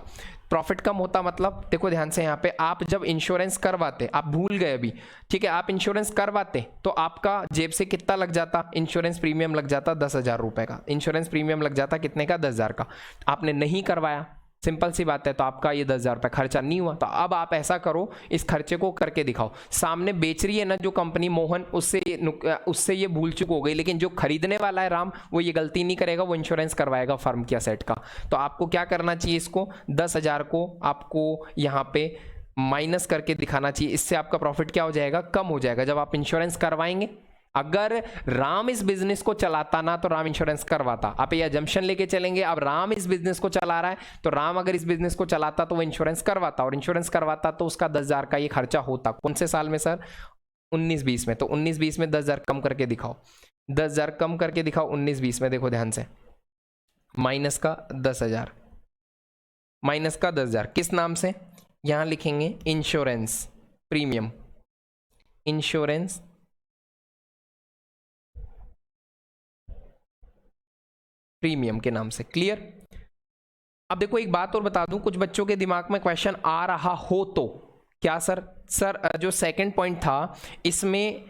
प्रॉफिट कम होता मतलब देखो ध्यान से, यहाँ पे आप जब इंश्योरेंस करवाते, आप भूल गए अभी, ठीक है, आप इंश्योरेंस करवाते तो आपका जेब से कितना लग जाता, इंश्योरेंस प्रीमियम लग जाता 10,000 रुपए का, इंश्योरेंस प्रीमियम लग जाता कितने का, 10,000 का। आपने नहीं करवाया, सिंपल सी बात है। तो आपका ये 10,000 रुपये खर्चा नहीं हुआ। तो अब आप ऐसा करो, इस खर्चे को करके दिखाओ। सामने बेच रही है ना जो कंपनी मोहन, उससे ये भूल चूक हो गई, लेकिन जो खरीदने वाला है राम, वो ये गलती नहीं करेगा, वो इंश्योरेंस करवाएगा फर्म की असेट का। तो आपको क्या करना चाहिए, इसको 10,000 को आपको यहाँ पे माइनस करके दिखाना चाहिए। इससे आपका प्रॉफिट क्या हो जाएगा, कम हो जाएगा जब आप इंश्योरेंस करवाएंगे। अगर राम इस बिजनेस को चलाता ना तो राम इंश्योरेंस करवाता। आप ये अजम्पशन लेके चलेंगे, अब राम इस बिजनेस को चला रहा है तो राम अगर इस बिजनेस को चलाता तो वो इंश्योरेंस करवाता, और इंश्योरेंस करवाता तो उसका 10,000 का ये खर्चा होता। कौन से साल में सर, 19-20 में। तो 19-20 में 10,000 कम करके दिखाओ, 10,000 कम करके दिखाओ 19-20 में। देखो ध्यान से, माइनस का 10,000, माइनस का 10,000 किस नाम से, यहां लिखेंगे इंश्योरेंस प्रीमियम, इंश्योरेंस प्रीमियम के नाम से। क्लियर। अब देखो एक बात और बता दूं, कुछ बच्चों के दिमाग में क्वेश्चन आ रहा हो तो, क्या सर जो सेकंड पॉइंट था इसमें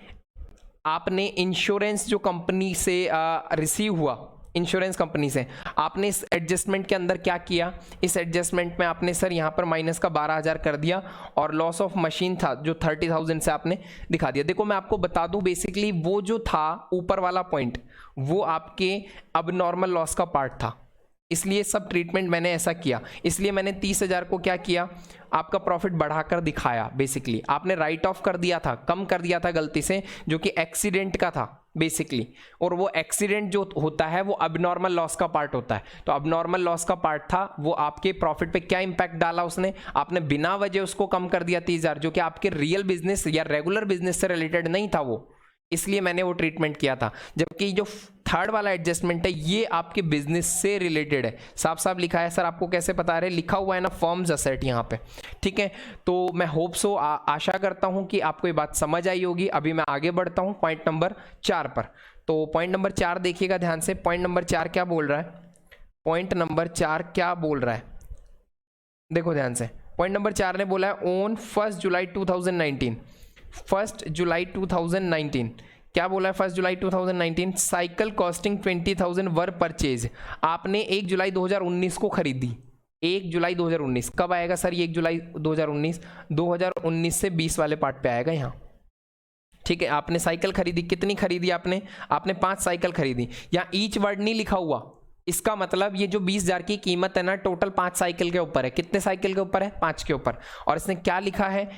आपने इंश्योरेंस जो कंपनी से रिसीव हुआ, इंश्योरेंस कंपनी से आपने इस एडजस्टमेंट के अंदर क्या किया, इस एडजस्टमेंट में आपने सर यहाँ पर माइनस का 12,000 कर दिया, और लॉस ऑफ मशीन था जो 30,000 से आपने दिखा दिया। देखो मैं आपको बता दूं, बेसिकली वो जो था ऊपर वाला पॉइंट, वो आपके अब नॉर्मल लॉस का पार्ट था, इसलिए सब ट्रीटमेंट मैंने ऐसा किया। इसलिए मैंने 30,000 को क्या किया, आपका प्रॉफिट बढ़ाकर दिखाया। बेसिकली आपने राइट ऑफ कर दिया था, कम कर दिया था गलती से, जो कि एक्सीडेंट का था बेसिकली, और वो एक्सीडेंट जो होता है वो अबनॉर्मल लॉस का पार्ट होता है। तो अबनॉर्मल लॉस का पार्ट था, वो आपके प्रॉफिट पे क्या इंपैक्ट डाला उसने, आपने बिना वजह उसको कम कर दिया 30,000, जो कि आपके रियल बिजनेस या रेगुलर बिजनेस से रिलेटेड नहीं था वो, इसलिए मैंने वो ट्रीटमेंट किया था। जबकि जो थर्ड वाला एडजस्टमेंट है ये आपके बिजनेस से रिलेटेड है, साफ साफ लिखा है। सर आपको कैसे पता रहे, लिखा हुआ है ना फर्म्स असेट यहाँ पे, ठीक है। तो मैं होप सो आशा करता हूँ कि आपको ये बात समझ आई होगी। अभी मैं आगे बढ़ता हूँ पॉइंट नंबर 4 पर। तो पॉइंट नंबर 4 देखिएगा ध्यान से, पॉइंट नंबर 4 क्या बोल रहा है, पॉइंट नंबर 4 क्या बोल रहा है, देखो ध्यान से। पॉइंट नंबर 4 ने बोला है ऑन 1 जुलाई 2019, 1 जुलाई 2019 क्या बोला है, 1 जुलाई 2019 साइकिल कॉस्टिंग 20,000 वर परचेज। आपने 1 जुलाई 2019 को खरीदी, 1 जुलाई 2019 कब आएगा सर ये 1 जुलाई 2019, 2019 से 20 वाले पार्ट पे आएगा यहाँ, ठीक है। आपने साइकिल खरीदी, कितनी खरीदी आपने 5 साइकिल खरीदी। यहाँ ईच वर्ड नहीं लिखा हुआ, इसका मतलब ये जो 20,000 की कीमत है ना टोटल 5 साइकिल के ऊपर है। कितने साइकिल के ऊपर है, 5 के ऊपर। और इसने क्या लिखा है,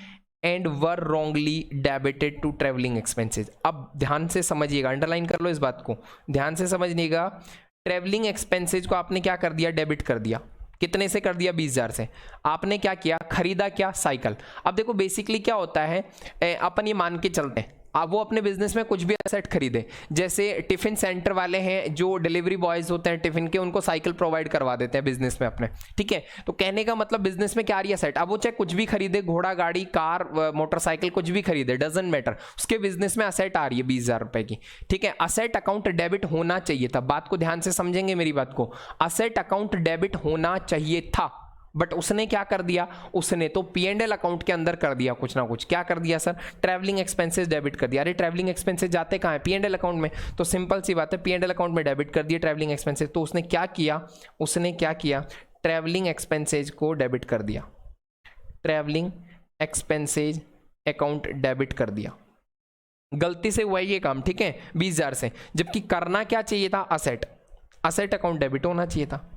and were wrongly debited to travelling expenses. अब ध्यान से समझिएगा, अंडरलाइन कर लो इस बात को, ध्यान से समझिएगा। ट्रेवलिंग एक्सपेंसेज को आपने क्या कर दिया, डेबिट कर दिया। कितने से कर दिया, 20,000 से। आपने क्या किया, खरीदा क्या, साइकिल। अब देखो बेसिकली क्या होता है, अपन ये मान के चलते हैं आप वो अपने बिजनेस में कुछ भी एसेट खरीदे, जैसे टिफिन सेंटर वाले हैं जो डिलीवरी बॉयज होते हैं टिफिन के, उनको साइकिल प्रोवाइड करवा देते हैं बिजनेस में अपने, ठीक है। तो कहने का मतलब बिजनेस में क्या आ रही है एसेट, अब वो चाहे कुछ भी खरीदे, घोड़ा गाड़ी कार मोटरसाइकिल कुछ भी खरीदे, डजंट मैटर, उसके बिजनेस में एसेट आ रही है 20,000 रुपए की, ठीक है। असेट अकाउंट डेबिट होना चाहिए था, बात को ध्यान से समझेंगे मेरी बात को, असेट अकाउंट डेबिट होना चाहिए था, बट उसने क्या कर दिया, उसने तो P&L अकाउंट के अंदर कर दिया कुछ ना कुछ। क्या कर दिया सर, ट्रैवलिंग एक्सपेंसेस डेबिट कर दिया। अरे ट्रैवलिंग एक्सपेंसेस जाते कहाँ है, P&L अकाउंट में, तो सिंपल सी बात है P&L अकाउंट में डेबिट कर दिए ट्रैवलिंग एक्सपेंसेस। तो उसने क्या किया, उसने क्या किया, ट्रैवलिंग एक्सपेंसेज को डेबिट कर दिया, ट्रैवलिंग एक्सपेंसेज अकाउंट डेबिट कर दिया। गलती से हुआ ये काम, ठीक है, 20,000 से, जबकि करना क्या चाहिए था, असेट अकाउंट डेबिट होना चाहिए था।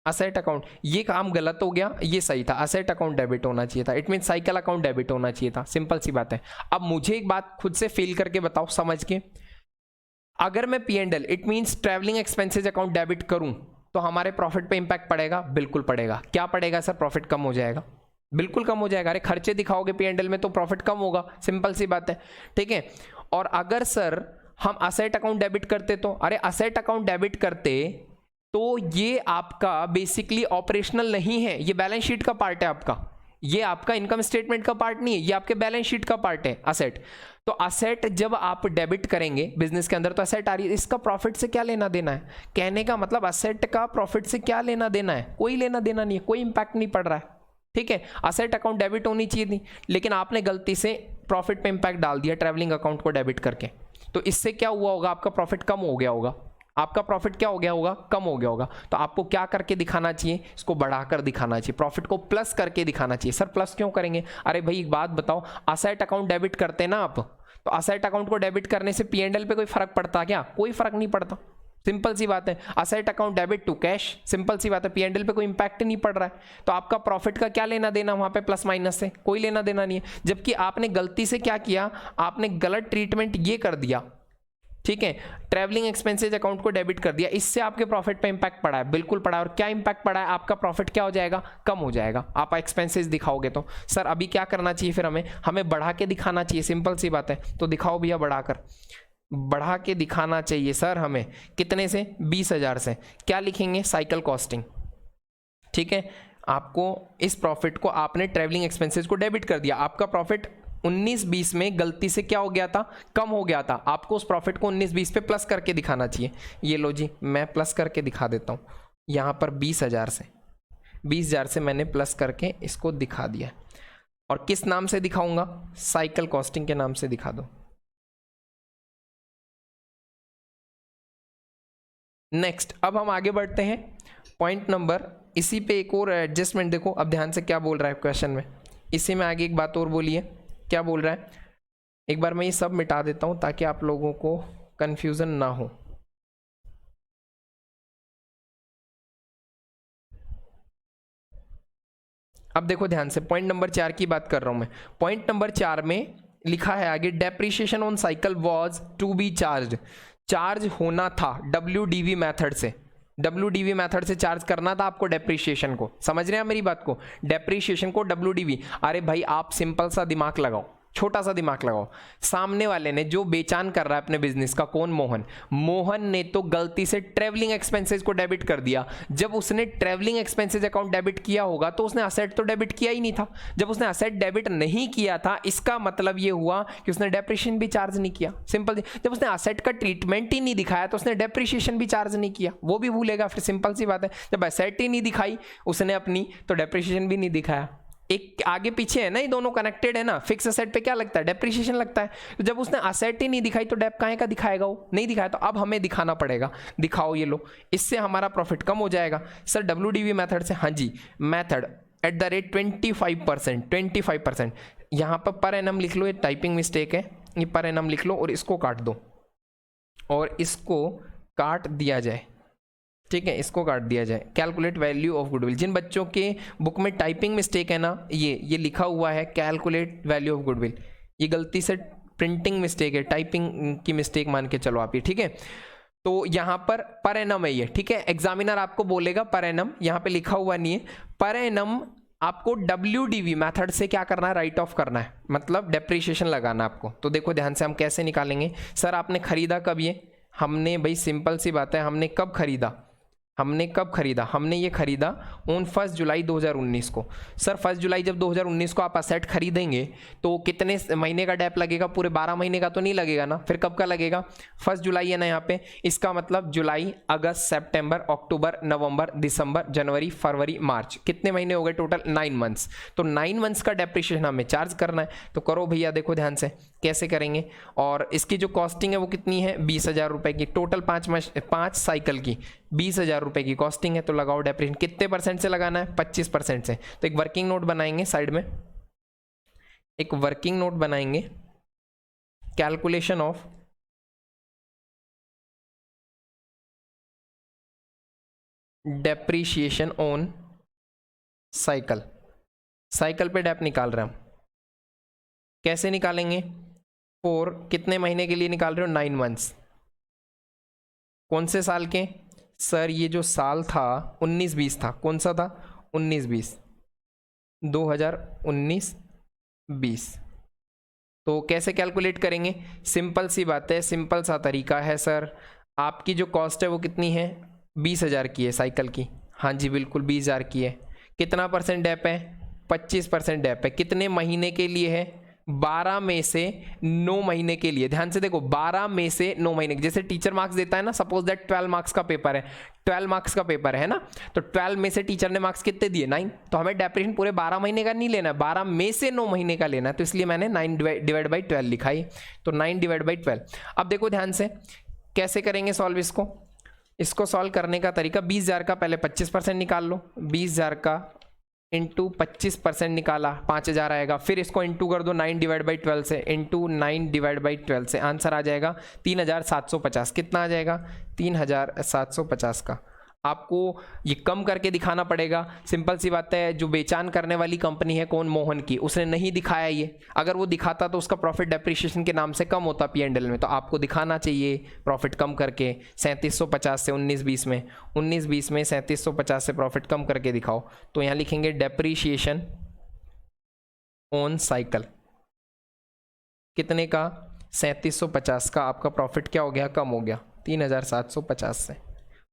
असेट अकाउंट, ये काम गलत हो गया, ये सही था, असेट अकाउंट डेबिट होना चाहिए था। It mean cycle account debit होना चाहिए था, सिंपल सी बात है। अब मुझे एक बात खुद से फील करके बताओ समझ के, अगर मैं P&L it means travelling expenses account debit करूं तो हमारे प्रॉफिट पे इंपैक्ट पड़ेगा, बिल्कुल पड़ेगा। क्या पड़ेगा सर, प्रॉफिट कम हो जाएगा, बिल्कुल कम हो जाएगा। अरे खर्चे दिखाओगे P&L में तो प्रॉफिट कम होगा, सिंपल सी बात है, ठीक है। और अगर सर हम असेट अकाउंट डेबिट करते तो, अरे असेट अकाउंट डेबिट करते तो ये आपका बेसिकली ऑपरेशनल नहीं है, ये बैलेंस शीट का पार्ट है आपका, ये आपका इनकम स्टेटमेंट का पार्ट नहीं है, ये आपके बैलेंस शीट का पार्ट है असेट। तो असेट जब आप डेबिट करेंगे बिजनेस के अंदर तो असेट आ रही है, इसका प्रॉफिट से क्या लेना देना है, कहने का मतलब असेट का प्रॉफिट से क्या लेना देना है, कोई लेना देना नहीं है, कोई इंपैक्ट नहीं पड़ रहा है, ठीक है। असेट अकाउंट डेबिट होनी चाहिए थी, लेकिन आपने गलती से प्रॉफिट पे इंपैक्ट डाल दिया ट्रैवलिंग अकाउंट को डेबिट करके, तो इससे क्या हुआ होगा, आपका प्रॉफिट कम हो गया होगा। आपका प्रॉफिट क्या हो गया होगा, कम हो गया होगा। तो आपको क्या करके दिखाना चाहिए, इसको बढ़ाकर दिखाना चाहिए, प्रॉफिट को प्लस करके दिखाना चाहिए। सर प्लस क्यों करेंगे? अरे भाई एक बात बताओ, असेट अकाउंट डेबिट करते हैं ना आप, तो असेट अकाउंट को डेबिट करने से P&L पे कोई फर्क पड़ता क्या? कोई फर्क नहीं पड़ता, सिंपल सी बात है। Asset account debit to cash, simple सी बात है, P&L पे कोई इंपैक्ट नहीं पड़ रहा है। तो आपका प्रॉफिट का क्या लेना देना वहां पे प्लस माइनस से? कोई लेना देना नहीं है। जबकि आपने गलती से क्या किया, आपने गलत ट्रीटमेंट ये कर दिया, ठीक है, ट्रैवलिंग एक्सपेंसेज अकाउंट को डेबिट कर दिया, इससे आपके प्रॉफिट पे इंपैक्ट पड़ा है, बिल्कुल पड़ा है। और क्या इंपैक्ट पड़ा है, आपका प्रॉफिट क्या हो जाएगा, कम हो जाएगा, आप एक्सपेंसेस दिखाओगे तो। सर अभी क्या करना चाहिए फिर हमें बढ़ा के दिखाना चाहिए, सिंपल सी बात है। तो दिखाओ भैया, बढ़ाकर, बढ़ा के दिखाना चाहिए सर हमें। कितने से? 20,000 से। क्या लिखेंगे? साइकिल कॉस्टिंग, ठीक है। आपको इस प्रॉफिट को आपने ट्रैवलिंग एक्सपेंसेस को डेबिट कर दिया, आपका प्रॉफिट 19-20 में गलती से क्या हो गया था, कम हो गया था। आपको उस प्रॉफिट को 19-20 पे प्लस करके दिखाना चाहिए। ये लो जी, मैं प्लस करके दिखा देता हूँ। यहाँ पर 20,000 से मैंने प्लस करके इसको दिखा दिया। और किस नाम से दिखाऊंगा? साइकिल कॉस्टिंग के नाम से दिखा दो। नेक्स्ट, अब हम आगे बढ़ते हैं पॉइंट नंबर, इसी पे एक और एडजस्टमेंट देखो। अब ध्यान से क्या बोल रहा है क्वेश्चन में, इसी में आगे एक बात और बोलिए, क्या बोल रहा है। एक बार मैं ये सब मिटा देता हूं ताकि आप लोगों को कंफ्यूजन ना हो। अब देखो ध्यान से, पॉइंट नंबर 4 की बात कर रहा हूं मैं। पॉइंट नंबर 4 में लिखा है आगे, depreciation on cycle was to be charge, charge होना था WDV मेथड से। WDV मेथड से चार्ज करना था आपको डेप्रिसिएशन को, समझ रहे हैं मेरी बात को, डेप्रिसिएशन को WDV। अरे भाई आप सिंपल सा दिमाग लगाओ, छोटा सा दिमाग लगाओ। सामने वाले ने जो बेचान कर रहा है अपने बिजनेस का, कौन? मोहन ने तो गलती से ट्रैवलिंग एक्सपेंसेस को डेबिट कर दिया। जब उसने ट्रैवलिंग एक्सपेंसेस अकाउंट डेबिट किया होगा तो उसने असेट तो डेबिट किया ही नहीं था। जब उसने असेट डेबिट नहीं किया था, इसका मतलब ये हुआ कि उसने डेप्रिसिएशन भी चार्ज नहीं किया, सिंपल। जब उसने असेट का ट्रीटमेंट ही नहीं दिखाया तो उसने डेप्रिसिएशन भी चार्ज नहीं किया, वो भी भूलेगा फिर, सिंपल सी बात है। जब असेट ही नहीं दिखाई उसने अपनी, तो डेप्रिसिएशन भी नहीं दिखाया। एक आगे पीछे है ना, ये दोनों कनेक्टेड है ना। फिक्स असेट पे क्या लगता है, डेप्रिसिएशन लगता है। तो जब उसने असेट ही नहीं दिखाई तो डेप काहे का दिखाएगा, वो नहीं दिखाया। तो अब हमें दिखाना पड़ेगा, दिखाओ ये लो, इससे हमारा प्रॉफिट कम हो जाएगा। सर WDV मेथड से, हाँ जी, मेथड एट द रेट 25%। यहाँ पर एनम लिख लो, ये टाइपिंग मिस्टेक है, ये पर एनम लिख लो और इसको काट दो, और इसको काट दिया जाए, ठीक है, इसको काट दिया जाए। कैलकुलेट वैल्यू ऑफ गुडविल, जिन बच्चों के बुक में टाइपिंग मिस्टेक है ना, ये लिखा हुआ है कैलकुलेट वैल्यू ऑफ गुडविल, ये गलती से प्रिंटिंग मिस्टेक है, टाइपिंग की मिस्टेक मान के चलो आप ये, ठीक है। तो यहाँ पर एनम है ये, ठीक है। एग्जामिनर आपको बोलेगा पर एनम, यहाँ पे लिखा हुआ नहीं है। पर एनम आपको WDV मेथड से क्या करना है, राइट ऑफ करना है, मतलब डेप्रिसिएशन लगाना आपको। तो देखो ध्यान से हम कैसे निकालेंगे। सर आपने खरीदा कब ये? हमने भाई सिंपल सी बात है, हमने कब खरीदा, हमने ये खरीदा ऑन 1 जुलाई 2019 को। सर 1 जुलाई जब 2019 को आप असेट खरीदेंगे तो कितने महीने का डेप लगेगा? पूरे 12 महीने का तो नहीं लगेगा ना, फिर कब का लगेगा? 1 जुलाई है ना यहाँ पे, इसका मतलब जुलाई, अगस्त, सितंबर, अक्टूबर, नवंबर, दिसंबर, जनवरी, फरवरी, मार्च, कितने महीने हो गए टोटल? 9 मंथ्स। तो 9 मंथ्स का डेप्रिसिएशन हमें चार्ज करना है। तो करो भैया, देखो ध्यान से कैसे करेंगे। और इसकी जो कॉस्टिंग है वो कितनी है? 20,000 रुपए की, टोटल 5 साइकिल की 20,000 रुपए की कॉस्टिंग है। तो लगाओ डेप्रिसिएशन, कितने परसेंट से लगाना है? 25% से। तो एक वर्किंग नोट बनाएंगे साइड में, एक वर्किंग नोट बनाएंगे, calculation of depreciation on cycle. Cycle पे डेप निकाल रहे हैं हम, कैसे निकालेंगे? फॉर कितने महीने के लिए निकाल रहे हो? 9 मंथ्स। कौन से साल के? सर ये जो साल था 19-20 था, कौन सा था? 19-20, 2019-20। तो कैसे कैलकुलेट करेंगे? सिंपल सी बात है, सिंपल सा तरीका है सर। आपकी जो कॉस्ट है वो कितनी है? 20,000 की है साइकिल की, हाँ जी बिल्कुल 20,000 की है। कितना परसेंट डेप है? 25% डेप है। कितने महीने के लिए है? 12 में से 9 महीने के लिए। ध्यान से देखो, 12 में से 9 महीने, जैसे टीचर मार्क्स देता है ना, सपोज दैट 12 मार्क्स का पेपर है, 12 मार्क्स का पेपर है ना, तो 12 में से टीचर ने मार्क्स कितने दिए? 9। तो हमें डेप्रिसिएशन पूरे 12 महीने का नहीं लेना है, 12 में से 9 महीने का लेना है। तो इसलिए मैंने 9 डिवाइड बाई 12 लिखा है। तो 9 डिवाइड बाई 12। अब देखो ध्यान से कैसे करेंगे सॉल्व इसको। इसको सॉल्व करने का तरीका 20,000 का पहले 25% निकाल लो, 20,000 का इंटू 25% निकाला 5,000 आएगा, फिर इसको इंटू कर दो 9/12 से, इंटू 9/12 से आंसर आ जाएगा 3,750। कितना आ जाएगा? 3,750 का। आपको ये कम करके दिखाना पड़ेगा, सिंपल सी बात है। जो बेचान करने वाली कंपनी है कौन, मोहन की, उसने नहीं दिखाया ये। अगर वो दिखाता तो उसका प्रॉफिट डेप्रिसिएशन के नाम से कम होता P&L में, तो आपको दिखाना चाहिए प्रॉफिट कम करके 3750 से 1920 में, 1920 में 3750 से प्रॉफिट कम करके दिखाओ। तो यहाँ लिखेंगे डेप्रिसिएशन ऑन साइकिल कितने का? 3750 का आपका प्रॉफिट क्या हो गया? कम हो गया 3,750 से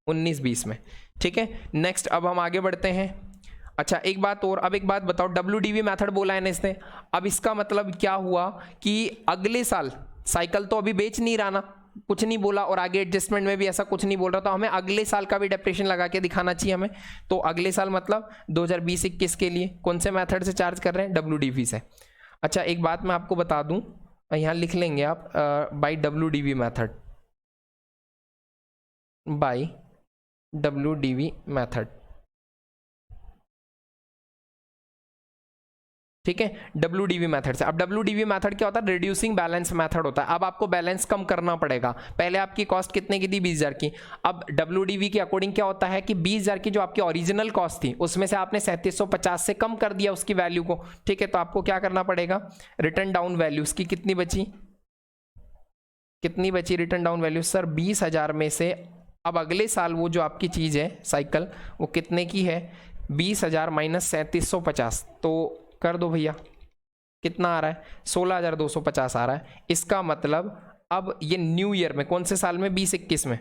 1920 में। ठीक है, नेक्स्ट अब हम आगे बढ़ते हैं। अच्छा एक बात और, अब एक बात बताओ, WDV मेथड बोला है ना इसने, अब इसका मतलब क्या हुआ कि अगले साल साइकिल तो अभी बेच नहीं रहा ना, कुछ नहीं बोला, और आगे एडजस्टमेंट में भी ऐसा कुछ नहीं बोल रहा, तो हमें अगले साल का भी डेप्रिसिएशन लगा के दिखाना चाहिए हमें। तो अगले साल मतलब 2020-21 के लिए कौन से मेथड से चार्ज कर रहे हैं? WDV से। अच्छा एक बात मैं आपको बता दूं, यहाँ लिख लेंगे आप by WDV method, by WDV method. ठीक है, WDV मेथड से। अब WDV मेथड क्या होता है? रिड्यूसिंग बैलेंस मेथड होता है। अब आपको बैलेंस कम करना पड़ेगा। पहले आपकी कॉस्ट कितने की थी? 20,000 की। अब WDV के अकॉर्डिंग क्या होता है कि 20,000 की जो आपकी ओरिजिनल कॉस्ट थी उसमें से आपने 3750 से कम कर दिया उसकी वैल्यू को। ठीक है, तो आपको क्या करना पड़ेगा? रिटर्न डाउन वैल्यू उसकी कितनी बची? कितनी बची रिटर्न डाउन वैल्यू? सर 20,000 में से अब अगले साल वो जो आपकी चीज़ है साइकिल वो कितने की है? 20,000 माइनस 3750, तो कर दो भैया, कितना आ रहा है? 16,250 आ रहा है। इसका मतलब अब ये न्यू ईयर में, कौन से साल में? 20-21 में,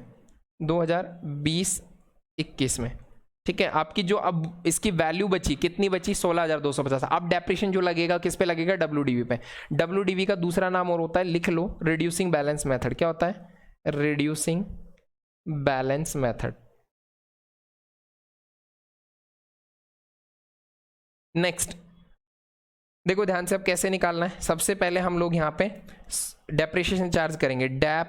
2020-21 में। ठीक है, आपकी जो अब इसकी वैल्यू बची कितनी बची? 16,250। अब डेप्रिसिएशन जो लगेगा किस पे लगेगा? WDV पे। WDV का दूसरा नाम और होता है, लिख लो, रिड्यूसिंग बैलेंस मेथड। क्या होता है? Reducing balance method. नेक्स्ट देखो ध्यान से अब कैसे निकालना है। सबसे पहले हम लोग यहाँ पे डेप्रिसिएशन चार्ज करेंगे, डेप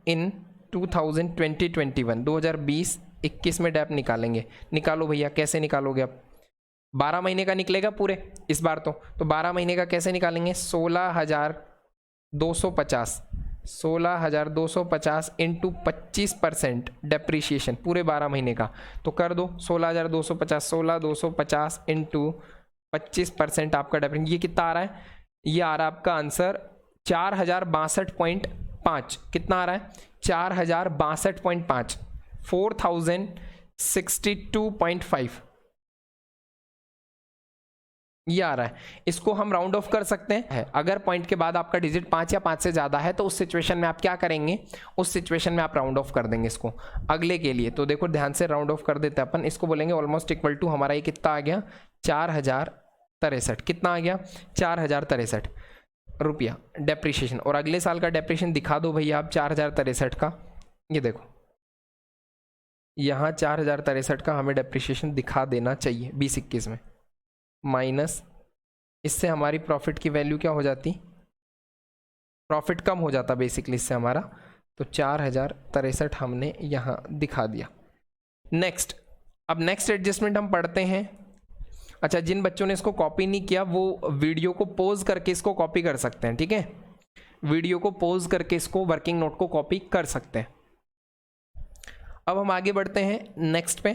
इन 2020-21, 2020-21 में डेप निकालेंगे। निकालो भैया, कैसे निकालोगे? अब 12 महीने का निकलेगा पूरे इस बार तो 12 महीने का कैसे निकालेंगे? 16,250 इंटू 25% डेप्रिसिएशन पूरे 12 महीने का, तो कर दो 16,250 इंटू 25% आपका डेप्रिसिएशन, ये कितना आ रहा है? ये आ रहा है आपका आंसर 4,062.5। कितना आ रहा है? 4,062.5, 4,062.5 ये आ रहा है। इसको हम राउंड ऑफ कर सकते हैं। अगर पॉइंट के बाद आपका डिजिट 5 या 5 से ज़्यादा है तो उस सिचुएशन में आप क्या करेंगे? उस सिचुएशन में आप राउंड ऑफ कर देंगे इसको अगले के लिए। तो देखो ध्यान से राउंड ऑफ कर देते हैं अपन, इसको बोलेंगे ऑलमोस्ट इक्वल टू, हमारा ये कितना आ गया? 4,063। कितना आ गया? 4,063 रुपया डेप्रिसिएशन। और अगले साल का डेप्रिसिएशन दिखा दो भैया आप 4,063 का। ये देखो यहाँ 4,063 का हमें डेप्रिसिएशन दिखा देना चाहिए 20-21 में, माइनस इससे हमारी प्रॉफिट की वैल्यू क्या हो जाती? प्रॉफिट कम हो जाता बेसिकली इससे हमारा, तो 4,063 हमने यहाँ दिखा दिया। नेक्स्ट, अब नेक्स्ट एडजस्टमेंट हम पढ़ते हैं। अच्छा, जिन बच्चों ने इसको कॉपी नहीं किया वो वीडियो को पॉज करके इसको कॉपी कर सकते हैं। ठीक है, वीडियो को पॉज करके इसको वर्किंग नोट को कॉपी कर सकते हैं। अब हम आगे बढ़ते हैं नेक्स्ट पे,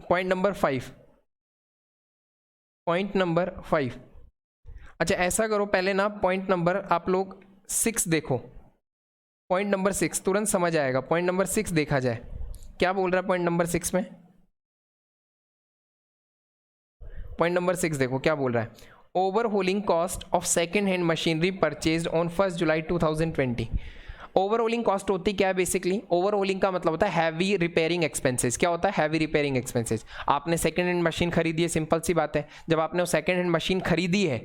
पॉइंट नंबर 5। Point number 5। अच्छा ऐसा करो, पहले ना पॉइंट नंबर आप लोग 6 देखो। पॉइंट नंबर 6 तुरंत समझ आएगा। पॉइंट नंबर 6 देखा जाए, क्या बोल रहा है पॉइंट नंबर 6 में? पॉइंट नंबर 6 देखो क्या बोल रहा है। Overhauling cost of second hand machinery purchased on 1 July 2020। Overhauling cost होती क्या है? बेसिकली ओवरहोलिंग का मतलब होता है हैवी रिपेयरिंग एक्सपेंसेस। क्या होता है? Heavy repairing expenses. आपने सेकंड हैंड मशीन खरीदी है, सिंपल सी बात है, जब आपने वो सेकंड हैंड मशीन खरीदी है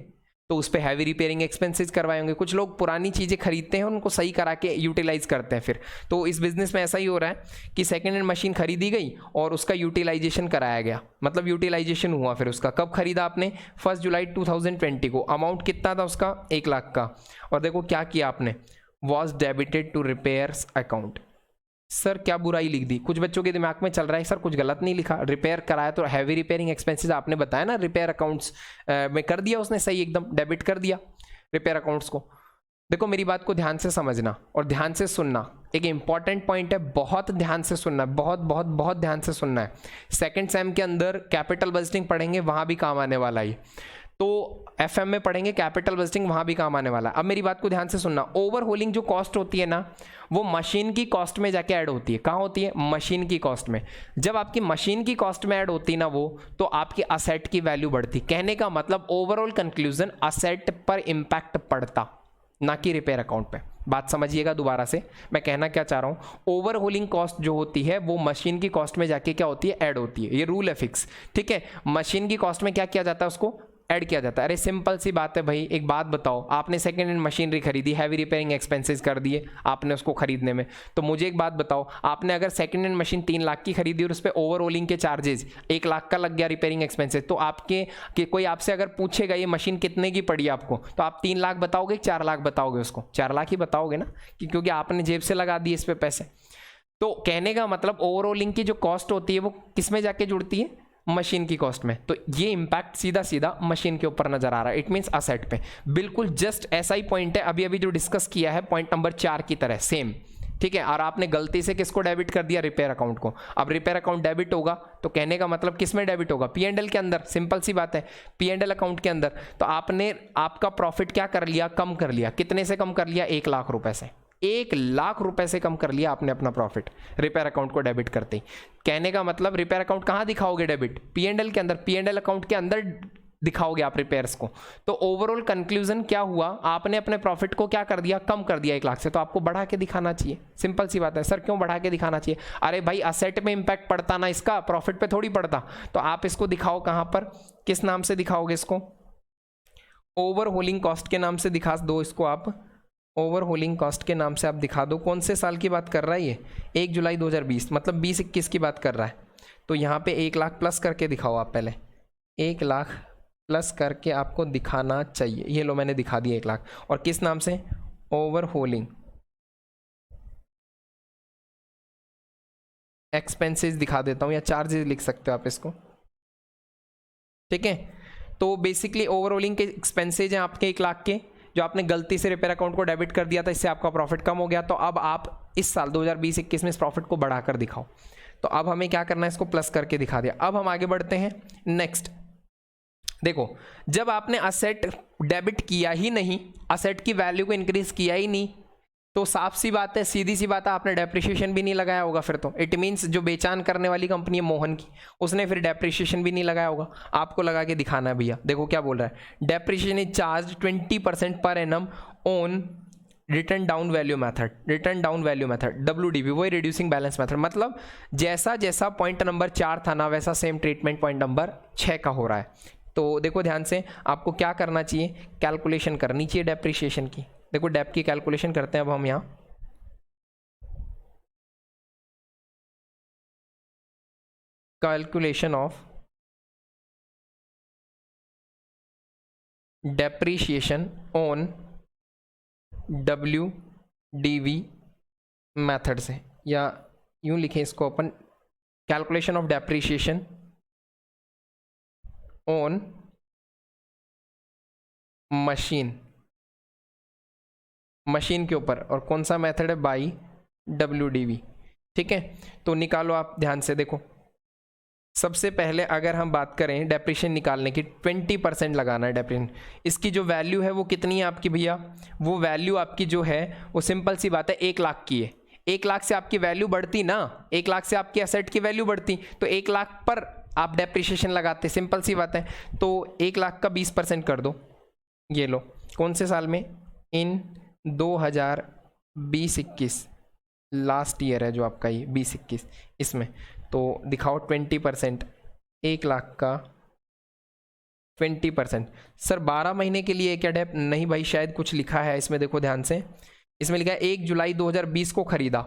तो उस पर हैवी रिपेयरिंग एक्सपेंसेस करवाए होंगे। कुछ लोग पुरानी चीज़ें खरीदते हैं, उनको सही करा के यूटिलाइज करते हैं फिर। तो इस बिजनेस में ऐसा ही हो रहा है कि सेकंड हैंड मशीन खरीदी गई और उसका यूटिलाइजेशन कराया गया, मतलब यूटिलाइजेशन हुआ। फिर उसका कब खरीदा आपने? 1 जुलाई 2020 को। अमाउंट कितना था उसका? 1 लाख का। और देखो क्या किया आपने, was debited to repairs account. Sir क्या बुराई लिख दी? कुछ बच्चों के दिमाग में चल रहा है सर कुछ गलत नहीं लिखा, रिपेयर कराया तो हैवी रिपेयरिंग एक्सपेंसेस आपने बताया ना, रिपेयर अकाउंट्स में कर दिया उसने, सही एकदम डेबिट कर दिया रिपेयर अकाउंट्स को। देखो मेरी बात को ध्यान से समझना और ध्यान से सुनना, एक इंपॉर्टेंट पॉइंट है, बहुत ध्यान से सुनना है, बहुत बहुत बहुत ध्यान से सुनना है। सेकंड सेम के अंदर कैपिटल बजटिंग पढ़ेंगे, वहां भी काम आने वाला है, तो एफएम में पढ़ेंगे कैपिटल बजटिंग, वहां भी काम आने वाला है। अब मेरी बात को ध्यान से सुनना, ओवरहोलिंग जो कॉस्ट होती है ना, वो मशीन की कॉस्ट में जाके ऐड होती है। कहाँ होती है? मशीन की कॉस्ट में। जब आपकी मशीन की कॉस्ट में ऐड होती है ना वो, तो आपकी असेट की वैल्यू बढ़ती। कहने का मतलब ओवरऑल कंक्लूजन, असेट पर इंपैक्ट पड़ता, ना कि रिपेयर अकाउंट पे। बात समझिएगा दोबारा से, मैं कहना क्या चाह रहा हूँ, ओवरहोलिंग कॉस्ट जो होती है वो मशीन की कॉस्ट में जाके क्या होती है? ऐड होती है। ये रूल है फिक्स, ठीक है। मशीन की कॉस्ट में क्या किया जाता है? उसको ऐड किया जाता है। अरे सिंपल सी बात है भाई, एक बात बताओ, आपने सेकेंड हैंड मशीनरी खरीदी, हैवी रिपेयरिंग एक्सपेंसेस कर दिए आपने उसको खरीदने में, तो मुझे एक बात बताओ, आपने अगर सेकेंड हैंड मशीन 3 लाख की खरीदी और उस पर ओवरऑलिंग के चार्जेस 1 लाख का लग गया रिपेयरिंग एक्सपेंसेस, तो आपके कोई आपसे अगर पूछेगा ये मशीन कितने की पड़ी आपको, तो आप 3 लाख बताओगे 4 लाख बताओगे? उसको 4 लाख ही बताओगे ना, क्योंकि आपने जेब से लगा दिए इस पे पैसे। तो कहने का मतलब ओवरऑलिंग की जो कॉस्ट होती है वो किस में जाके जुड़ती है? मशीन की कॉस्ट में। तो ये इंपैक्ट सीधा सीधा मशीन के ऊपर नजर आ रहा है, इट मींस असेट पे। बिल्कुल जस्ट ऐसा ही पॉइंट है अभी अभी जो डिस्कस किया है पॉइंट नंबर 4 की तरह सेम, ठीक है। और आपने गलती से किसको डेबिट कर दिया? रिपेयर अकाउंट को। अब रिपेयर अकाउंट डेबिट होगा तो कहने का मतलब किस में डेबिट होगा? P&L के अंदर, सिंपल सी बात है, P&L अकाउंट के अंदर। तो आपने आपका प्रॉफिट क्या कर लिया? कम कर लिया। कितने से कम कर लिया? 1 लाख रुपए से। 1 लाख रुपए से कम कर लिया आपने अपना प्रॉफिट रिपेयर अकाउंट को डेबिट करते ही। कहने का मतलब रिपेयर अकाउंट कहाँ दिखाओगे डेबिट? P&L के अंदर, P&L अकाउंट के अंदर दिखाओगे आप रिपेयर्स को। तो ओवरऑल कंक्लूजन क्या हुआ? आपने अपने प्रॉफिट को क्या कर दिया? कम कर दिया 1 लाख से, तो आपको बढ़ा के दिखाना चाहिए। सिंपल सी बात है। सर क्यों बढ़ा के दिखाना चाहिए? अरे भाई असेट में इंपैक्ट पड़ता ना इसका, प्रॉफिट पे थोड़ी पड़ता। तो आप इसको दिखाओ कहाँ पर, किस नाम से दिखाओगे इसको? ओवरहोलिंग कॉस्ट के नाम से दिखा दो इसको आप, ओवरहोलिंग कॉस्ट के नाम से आप दिखा दो। कौन से साल की बात कर रहा है ये? 1 जुलाई 2020, मतलब 20-21 की बात कर रहा है। तो यहाँ पे 1 लाख प्लस करके दिखाओ आप, पहले 1 लाख प्लस करके आपको दिखाना चाहिए। ये लो मैंने दिखा दिया 1 लाख। और किस नाम से? ओवरहोलिंग एक्सपेंसेस दिखा देता हूँ, या चार्जेस लिख सकते हो आप इसको, ठीक है। तो बेसिकली ओवरहोलिंग के एक्सपेंसेज हैं आपके 1 लाख के, जो आपने गलती से रिपेयर अकाउंट को डेबिट कर दिया था, इससे आपका प्रॉफिट कम हो गया। तो अब आप इस साल 2020-21 में इस प्रॉफिट को बढ़ाकर दिखाओ। तो अब हमें क्या करना है? इसको प्लस करके दिखा दिया। अब हम आगे बढ़ते हैं नेक्स्ट। देखो जब आपने असेट डेबिट किया ही नहीं, असेट की वैल्यू को इंक्रीज किया ही नहीं, तो साफ सी बात है, सीधी सी बात है, आपने डेप्रिसिएशन भी नहीं लगाया होगा फिर। तो इट मीन्स जो बेचान करने वाली कंपनी है मोहन की, उसने फिर डेप्रिसिएशन भी नहीं लगाया होगा। आपको लगा के दिखाना है भैया। देखो क्या बोल रहा है, depreciation is charge 20% per annum on return down value method, return down value method WDV, वही रिड्यूसिंग बैलेंस मेथड। मतलब जैसा जैसा पॉइंट नंबर 4 था ना, वैसा सेम ट्रीटमेंट पॉइंट नंबर 6 का हो रहा है। तो देखो ध्यान से, आपको क्या करना चाहिए? कैलकुलेशन करनी चाहिए डेप्रिसिएशन की। देखो डेप की कैलकुलेशन करते हैं अब हम यहाँ। Calculation of depreciation on WDV method से, या यूं लिखें इसको अपन, calculation of depreciation on machine के ऊपर, और कौन सा मेथड है? बाई WDV, ठीक है। तो निकालो आप ध्यान से। देखो सबसे पहले अगर हम बात करें डेप्रिसिएशन निकालने की, 20% लगाना है डेप्रिसिएशन। इसकी जो वैल्यू है वो कितनी है आपकी भैया? वो वैल्यू आपकी जो है वो सिंपल सी बात है 1 लाख की है। 1 लाख से आपकी वैल्यू बढ़ती ना, 1 लाख से आपकी एसेट की वैल्यू बढ़ती, तो 1 लाख पर आप डेप्रिसिएशन लगाते, सिंपल सी बात है। तो 1 लाख का 20% कर दो। ये लो, कौन से साल में? इन 2020-21 लास्ट ईयर है जो आपका ये 20-21, इसमें तो दिखाओ 20%, 1 लाख का 20%। सर 12 महीने के लिए क्या डेप? नहीं भाई, शायद कुछ लिखा है इसमें, देखो ध्यान से। इसमें लिखा है 1 जुलाई 2020 को खरीदा,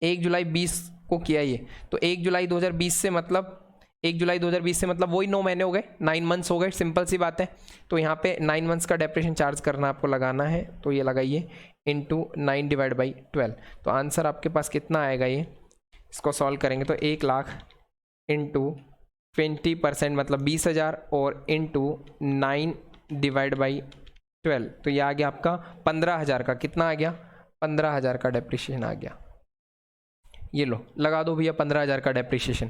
1 जुलाई 20 को किया ये, तो 1 जुलाई 2020 से मतलब 1 जुलाई 2020 से मतलब वही 9 महीने हो गए, 9 मंथ्स हो गए, सिंपल सी बात है। तो यहाँ पे 9 मंथ्स का डेप्रिसिएशन चार्ज करना आपको लगाना है, तो ये लगाइए इंटू 9 डिवाइड बाई 12। तो आंसर आपके पास कितना आएगा, ये इसको सॉल्व करेंगे तो 1 लाख इंटू 20% मतलब 20,000 और इंटू 9 डिवाइड बाई 12, तो ये आ गया आपका 15,000 का। कितना आ गया, 15,000 का डेप्रिसिएशन आ गया। ये लो लगा दो भैया 15,000 का डेप्रिसिएशन।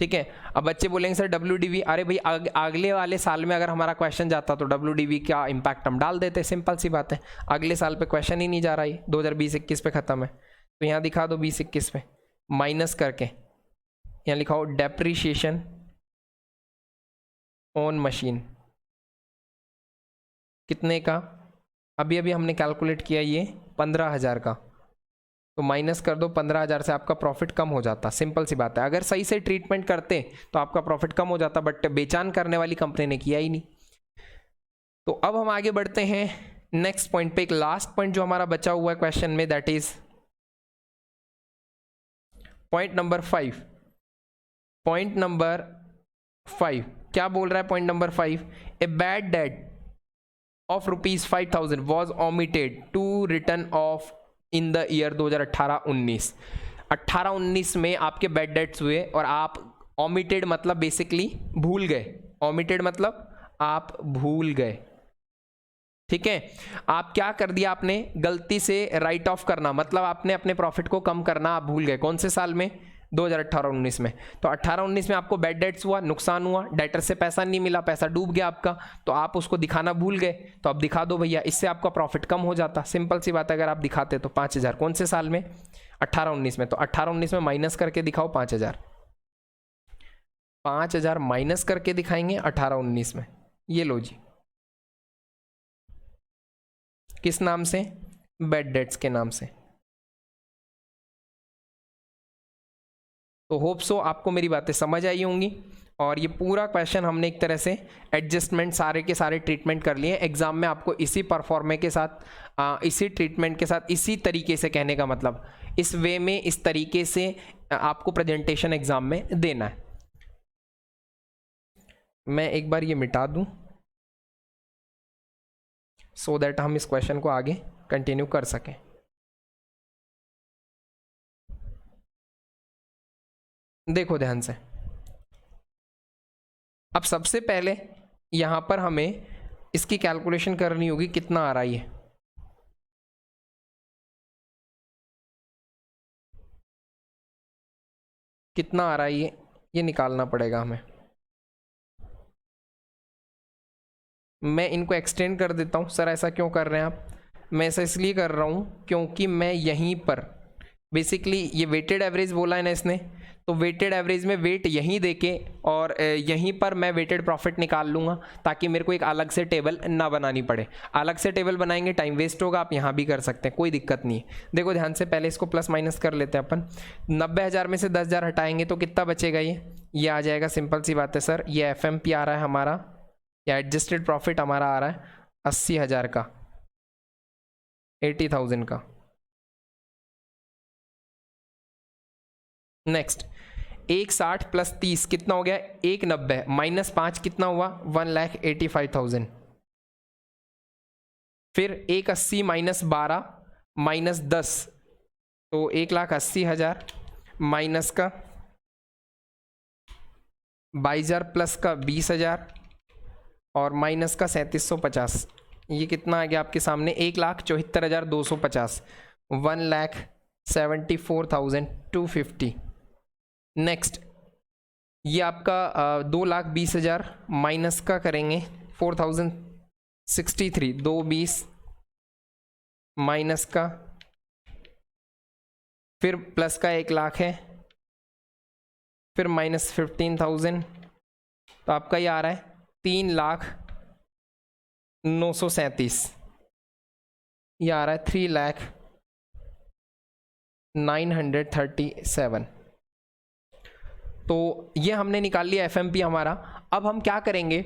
ठीक है, अब बच्चे बोलेंगे सर WDV, अरे भाई अगले वाले साल में अगर हमारा क्वेश्चन जाता तो WDV का इम्पैक्ट हम डाल देते, सिंपल सी बात है। अगले साल पे क्वेश्चन ही नहीं जा रहा है, 2020-21 पे खत्म है। तो यहाँ दिखा दो 20-21 पे माइनस करके, यहाँ लिखाओ डेप्रिसिएशन ऑन मशीन कितने का, अभी अभी हमने कैलकुलेट किया ये 15,000 का, तो माइनस कर दो 15,000 से, आपका प्रॉफिट कम हो जाता। सिंपल सी बात है, अगर सही से ट्रीटमेंट करते तो आपका प्रॉफिट कम हो जाता, बट बेचान करने वाली कंपनी ने किया ही नहीं। तो अब हम आगे बढ़ते हैं नेक्स्ट पॉइंट पे। एक लास्ट पॉइंट जो हमारा बचा हुआ है क्वेश्चन में, that is point number 5। Point number 5 क्या बोल रहा है? Point number 5, a bad debt of ₹5,000 was omitted to written off in the year 2018-19। 18-19 में आपके बैड डेट्स हुए और आप ओमिटेड मतलब बेसिकली भूल गए, ओमिटेड मतलब आप भूल गए। ठीक है, आप क्या कर दिया, आपने गलती से राइट ऑफ करना, मतलब आपने अपने प्रॉफिट को कम करना आप भूल गए। कौन से साल में? 2018-19 में। तो 18-19 में आपको बैड डेट्स हुआ, नुकसान हुआ, डेटर से पैसा नहीं मिला, पैसा डूब गया आपका, तो आप उसको दिखाना भूल गए, तो अब दिखा दो भैया, इससे आपका प्रॉफिट कम हो जाता। सिंपल सी बात है, अगर आप दिखाते तो 5,000। कौन से साल में? 18-19 में। तो 18-19 में माइनस करके दिखाओ 5,000। 5,000 माइनस करके दिखाएंगे 18-19 में। ये लो जी, किस नाम से? बैड डेट्स के नाम से। तो होप सो आपको मेरी बातें समझ आई होंगी, और ये पूरा क्वेश्चन हमने एक तरह से एडजस्टमेंट सारे के सारे ट्रीटमेंट कर लिए। एग्जाम में आपको इसी परफॉर्मे के साथ, इसी ट्रीटमेंट के साथ, इसी तरीके से, कहने का मतलब इस वे में, इस तरीके से आपको प्रेजेंटेशन एग्जाम में देना है। मैं एक बार ये मिटा दूं सो दैट हम इस क्वेश्चन को आगे कंटिन्यू कर सकें। देखो ध्यान से, अब सबसे पहले यहां पर हमें इसकी कैलकुलेशन करनी होगी, कितना आ रहा है, कितना आ रहा है ये निकालना पड़ेगा हमें। मैं इनको एक्सटेंड कर देता हूं। सर ऐसा क्यों कर रहे हैं आप? मैं ऐसा इसलिए कर रहा हूं क्योंकि मैं यहीं पर बेसिकली, ये वेटेड एवरेज बोला है ना इसने, तो वेटेड एवरेज में वेट यहीं देके और यहीं पर मैं वेटेड प्रॉफिट निकाल लूँगा, ताकि मेरे को एक अलग से टेबल ना बनानी पड़े। अलग से टेबल बनाएंगे टाइम वेस्ट होगा, आप यहाँ भी कर सकते हैं, कोई दिक्कत नहीं है। देखो ध्यान से, पहले इसको प्लस माइनस कर लेते हैं अपन। 90,000 में से 10,000 हटाएंगे तो कितना बचेगा? ये आ जाएगा। सिंपल सी बात है सर, ये FMP आ रहा है हमारा, या एडजस्टेड प्रॉफिट हमारा आ रहा है 80,000 का, 80,000 का। नेक्स्ट 160 प्लस 30 कितना हो गया? 190 माइनस 5 कितना हुआ? 1,85,000। फिर 180 माइनस 12 माइनस 10, तो 1,80,000 माइनस का 22,000 प्लस का 20,000 और माइनस का 3,750। ये कितना आ गया आपके सामने? 1,74,250, 1,74,250। नेक्स्ट ये आपका 2,20,000 माइनस का करेंगे 4,063, 220 माइनस का, फिर प्लस का 1,00,000 है, फिर माइनस 15,000, तो आपका ये आ रहा है 3,09,37। ये आ रहा है 3,09,37। तो ये हमने निकाल लिया FMP हमारा। अब हम क्या करेंगे?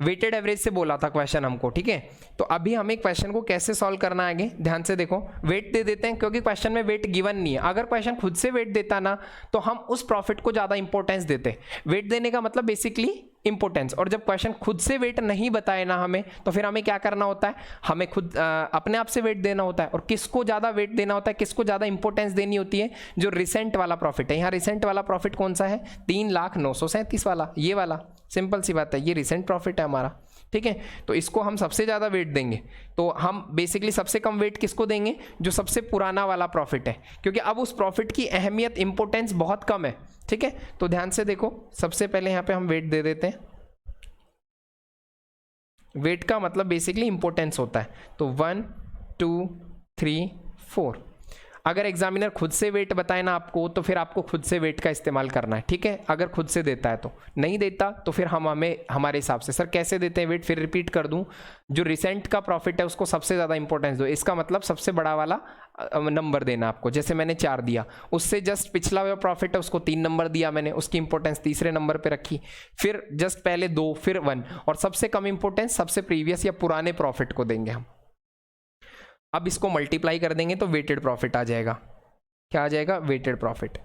वेटेड एवरेज से बोला था क्वेश्चन हमको, ठीक है। तो अभी हमें क्वेश्चन को कैसे सॉल्व करना है आगे ध्यान से देखो। वेट दे देते हैं क्योंकि क्वेश्चन में वेट गिवन नहीं है। अगर क्वेश्चन खुद से वेट देता ना तो हम उस प्रॉफिट को ज़्यादा इंपॉर्टेंस देते। वेट देने का मतलब बेसिकली इंपोर्टेंस। और जब क्वेश्चन खुद से वेट नहीं बताए ना हमें, तो फिर हमें क्या करना होता है, हमें खुद अपने आप से वेट देना होता है। और किसको ज़्यादा वेट देना होता है, किसको ज़्यादा इंपोर्टेंस देनी होती है, जो रिसेंट वाला प्रॉफिट है। यहाँ रिसेंट वाला प्रॉफिट कौन सा है, 3,09,37 वाला, ये वाला। सिंपल सी बात है, ये रिसेंट प्रॉफिट है हमारा, ठीक है। तो इसको हम सबसे ज़्यादा वेट देंगे। तो हम बेसिकली सबसे कम वेट किसको देंगे, जो सबसे पुराना वाला प्रॉफिट है, क्योंकि अब उस प्रॉफिट की अहमियत, इंपोर्टेंस बहुत कम है, ठीक है। तो ध्यान से देखो, सबसे पहले यहाँ पे हम वेट दे देते हैं। वेट का मतलब बेसिकली इंपोर्टेंस होता है। तो 1 2 3 4। अगर एग्जामिनर खुद से वेट बताए ना आपको, तो फिर आपको खुद से वेट का इस्तेमाल करना है, ठीक है। अगर खुद से देता है तो, नहीं देता तो फिर हमें हमारे हिसाब से, सर कैसे देते हैं वेट, फिर रिपीट कर दूं, जो रिसेंट का प्रॉफिट है उसको सबसे ज़्यादा इंपॉर्टेंस दो। इसका मतलब सबसे बड़ा वाला नंबर देना आपको। जैसे मैंने 4 दिया, उससे जस्ट पिछला जो प्रॉफिट है उसको 3 नंबर दिया मैंने, उसकी इंपॉर्टेंस तीसरे नंबर पर रखी। फिर जस्ट पहले 2, फिर 1, और सबसे कम इंपॉर्टेंस सबसे प्रीवियस या पुराने प्रॉफिट को देंगे हम। अब इसको मल्टीप्लाई कर देंगे तो वेटेड प्रॉफिट आ जाएगा। क्या आ जाएगा, वेटेड प्रॉफिट।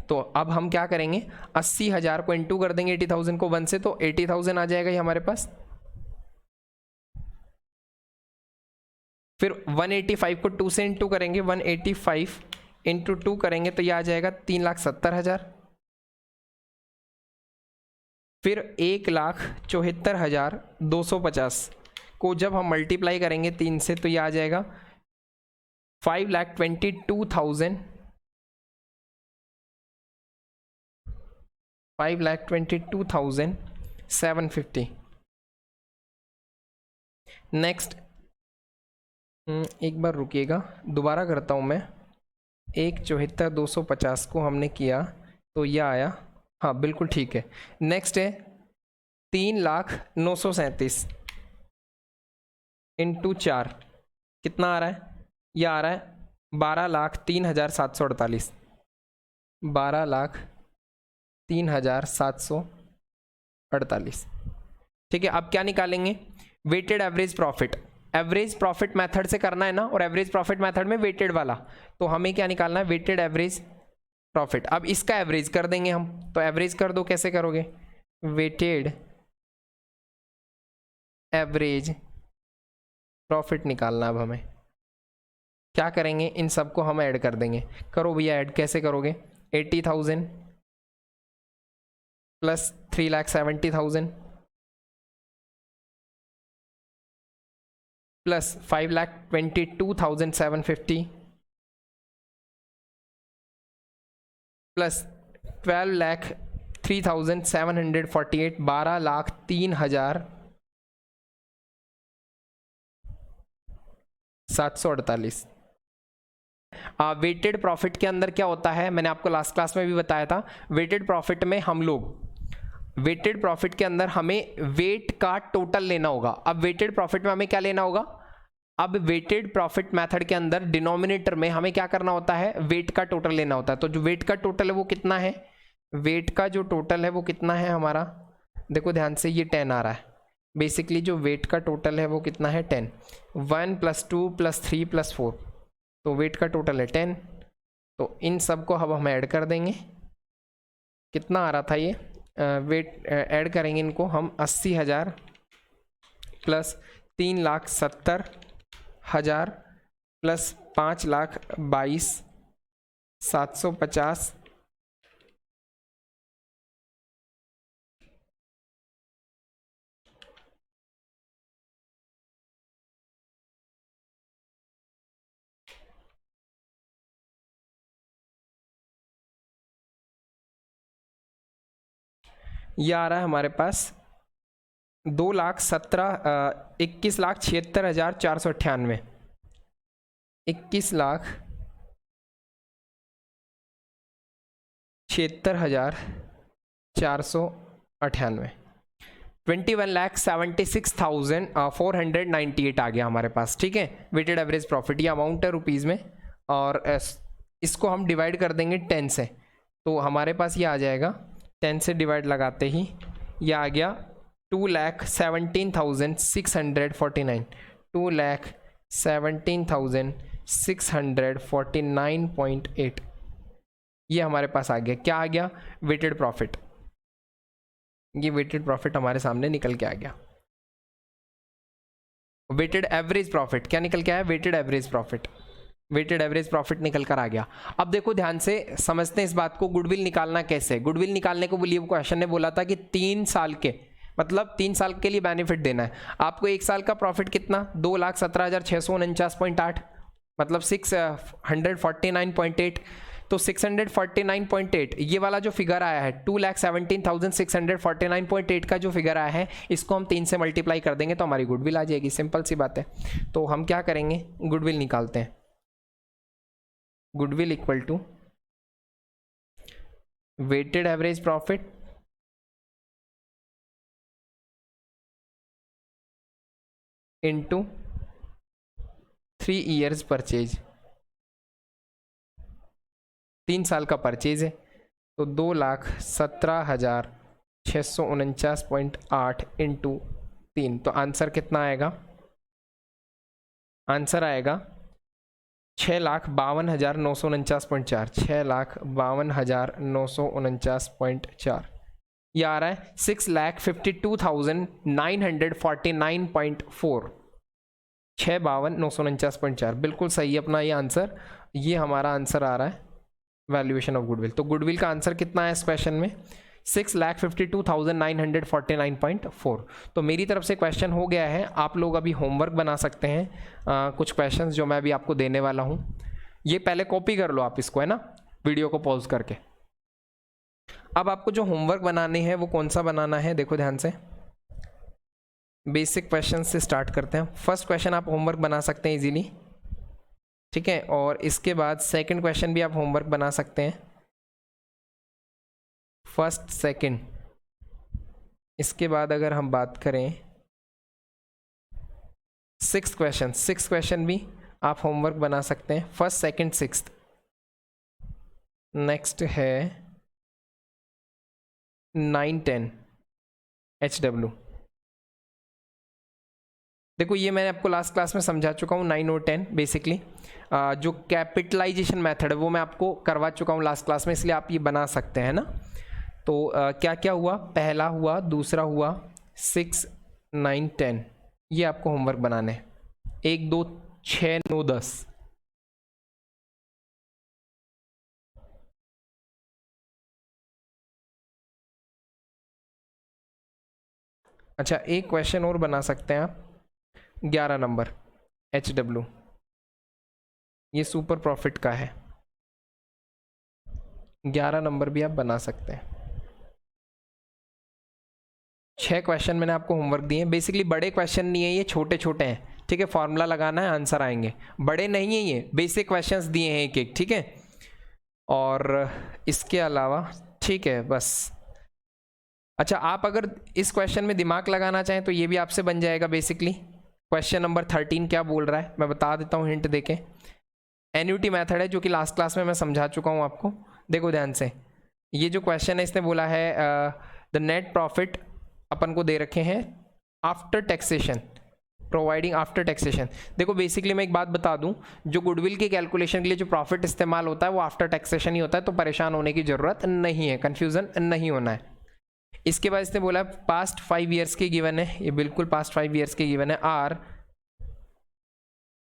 तो अब हम क्या करेंगे, 80,000 को इंटू कर देंगे 80,000 को 1 से, तो 80,000 आ जाएगा ये हमारे पास। फिर 185 को 2 से इंटू करेंगे, 185 इंटू 2 करेंगे तो ये आ जाएगा 3,70,000। फिर 1,74,250 को जब हम मल्टीप्लाई करेंगे 3 से, तो ये आ जाएगा 5,22,000, 5,22,750। नेक्स्ट, एक बार रुकिएगा, दोबारा करता हूँ मैं। 1,74,250 को हमने किया तो यह आया, हाँ बिल्कुल ठीक है। नेक्स्ट है 3,09,37 इंटू 4, कितना आ रहा है, यह आ रहा है 12,03,748, 12,03,748, ठीक है। अब क्या निकालेंगे, weighted average profit. Average profit method से करना है ना, और एवरेज प्रॉफिट मेथड में वेटेड वाला, तो हमें क्या निकालना है, वेटेड एवरेज प्रॉफिट। अब इसका एवरेज कर देंगे हम, तो एवरेज कर दो, कैसे करोगे, वेटेड एवरेज प्रॉफिट निकालना। अब हमें क्या करेंगे, इन सबको हम ऐड कर देंगे। करो भैया ऐड, कैसे करोगे, 80,000 plus 3,70,000 plus 5,22,750 plus 12,03,748, 12,03,748। Weighted profit के अंदर क्या होता है, मैंने आपको लास्ट क्लास में भी बताया था। वेटेड प्रॉफिट में हम लोग, वेटेड प्रॉफिट के अंदर हमें वेट का टोटल लेना होगा। अब वेटेड प्रॉफिट में हमें क्या लेना होगा, अब वेटेड प्रॉफिट मेथड के अंदर डिनोमिनेटर में हमें क्या करना होता है, वेट का टोटल लेना होता है। तो जो वेट का टोटल है वो कितना है, वेट का जो टोटल है वो कितना है हमारा, देखो ध्यान से, ये 10 आ रहा है। बेसिकली जो वेट का टोटल है वो कितना है, 10। 1 + 2 + 3 + 4, तो वेट का टोटल है 10। तो इन सब को अब हम ऐड कर देंगे, कितना आ रहा था ये, वेट ऐड करेंगे इनको हम, 80,000 प्लस 3,70,000 प्लस 5,22,750 ये आ रहा है हमारे पास 21,76,498, 21,76,498, 21,76,498 आ गया हमारे पास, ठीक है। वेटेड एवरेज प्रॉफिट ये अमाउंट है रुपीज़ में, और इसको हम डिवाइड कर देंगे 10 से, तो हमारे पास ये आ जाएगा, 10 से डिवाइड लगाते ही ये आ गया 2,17,649, 2,17,649.8। ये हमारे पास आ गया, क्या आ गया, वेटेड प्रॉफिट। ये वेटेड प्रॉफिट हमारे सामने निकल के आ गया। वेटेड एवरेज प्रॉफिट क्या निकल के आया, weighted average profit, weighted average profit निकल कर आ गया। अब देखो ध्यान से समझते हैं इस बात को, गुडविल निकालना कैसे। गुडविल निकालने को बोलिए, क्वेश्चन ने बोला था कि 3 साल के, मतलब 3 साल के लिए बेनिफिट देना है आपको। 1 साल का प्रॉफिट कितना, 2,17,649.8, मतलब 649.8। तो 649.8 ये वाला जो फिगर आया है, 2,17,649.8 का जो फिगर आया है, इसको हम 3 से मल्टीप्लाई कर देंगे तो हमारी गुडविल आ जाएगी। सिंपल सी बात है। तो हम क्या करेंगे, गुडविल निकालते हैं। Goodwill equal to weighted average profit into 3 years purchase. 3 साल का परचेज है तो 2,17,649.8 इंटू 3, तो आंसर कितना आएगा, आंसर आएगा 6,52,949.4, 6,52,949.4। ये आ रहा है 6,52,949.4, 6,52,949.4, बिल्कुल सही अपना ये आंसर। ये हमारा आंसर आ रहा है वैल्यूएशन ऑफ गुडविल। तो गुडविल का आंसर कितना है इस क्वेश्चन में, 6,52,949.4। तो मेरी तरफ से क्वेश्चन हो गया है। आप लोग अभी होमवर्क बना सकते हैं कुछ क्वेश्चंस जो मैं अभी आपको देने वाला हूं। ये पहले कॉपी कर लो आप इसको, है ना, वीडियो को पॉज करके। अब आपको जो होमवर्क बनाने हैं वो कौन सा बनाना है, देखो ध्यान से। बेसिक क्वेश्चन से स्टार्ट करते हैं। फर्स्ट क्वेश्चन आप होमवर्क बना सकते हैं इजीली, ठीक है, और इसके बाद सेकंड क्वेश्चन भी आप होमवर्क बना सकते हैं, फर्स्ट सेकंड। इसके बाद अगर हम बात करें सिक्स्थ क्वेश्चन भी आप होमवर्क बना सकते हैं, फर्स्ट सेकंड सिक्स्थ। नेक्स्ट है 9, 10 HW। देखो ये मैंने आपको लास्ट क्लास में समझा चुका हूँ, 9 और 10 बेसिकली जो कैपिटलाइजेशन मेथड है वो मैं आपको करवा चुका हूँ लास्ट क्लास में, इसलिए आप ये बना सकते हैं ना। तो क्या क्या हुआ, पहला हुआ, दूसरा हुआ, 6, 9, 10, ये आपको होमवर्क बनाने हैं। 1, 2, 6, 9, 10। अच्छा एक क्वेश्चन और बना सकते हैं आप, 11 नंबर HW, ये सुपर प्रॉफिट का है। 11 नंबर भी आप बना सकते हैं। 6 क्वेश्चन मैंने आपको होमवर्क दिए हैं। बेसिकली बड़े क्वेश्चन नहीं है ये, छोटे छोटे हैं, ठीक है। फॉर्मूला लगाना है, आंसर आएंगे। बड़े नहीं है ये, बेसिक क्वेश्चंस दिए हैं एक एक, ठीक है। और इसके अलावा ठीक है बस। अच्छा आप अगर इस क्वेश्चन में दिमाग लगाना चाहें तो ये भी आपसे बन जाएगा। बेसिकली क्वेश्चन नंबर 13 क्या बोल रहा है मैं बता देता हूँ हिंट देके। एन्युटी मेथड है जो कि लास्ट क्लास में मैं समझा चुका हूँ आपको। देखो ध्यान से, ये जो क्वेश्चन है इसने बोला है द नेट प्रॉफिट अपन को दे रखे हैं after taxation, providing after taxation. देखो बेसिकली मैं एक बात बता दूं, जो गुडविल की कैलकुलेशन के लिए जो प्रॉफिट इस्तेमाल होता है वो आफ्टर टैक्सेशन ही होता है, तो परेशान होने की जरूरत नहीं है, कंफ्यूजन नहीं होना है। इसके बाद इसने बोला पास्ट 5 ईयर्स की गिवन है, ये बिल्कुल पास्ट 5 ईयर्स की गिवन है। Are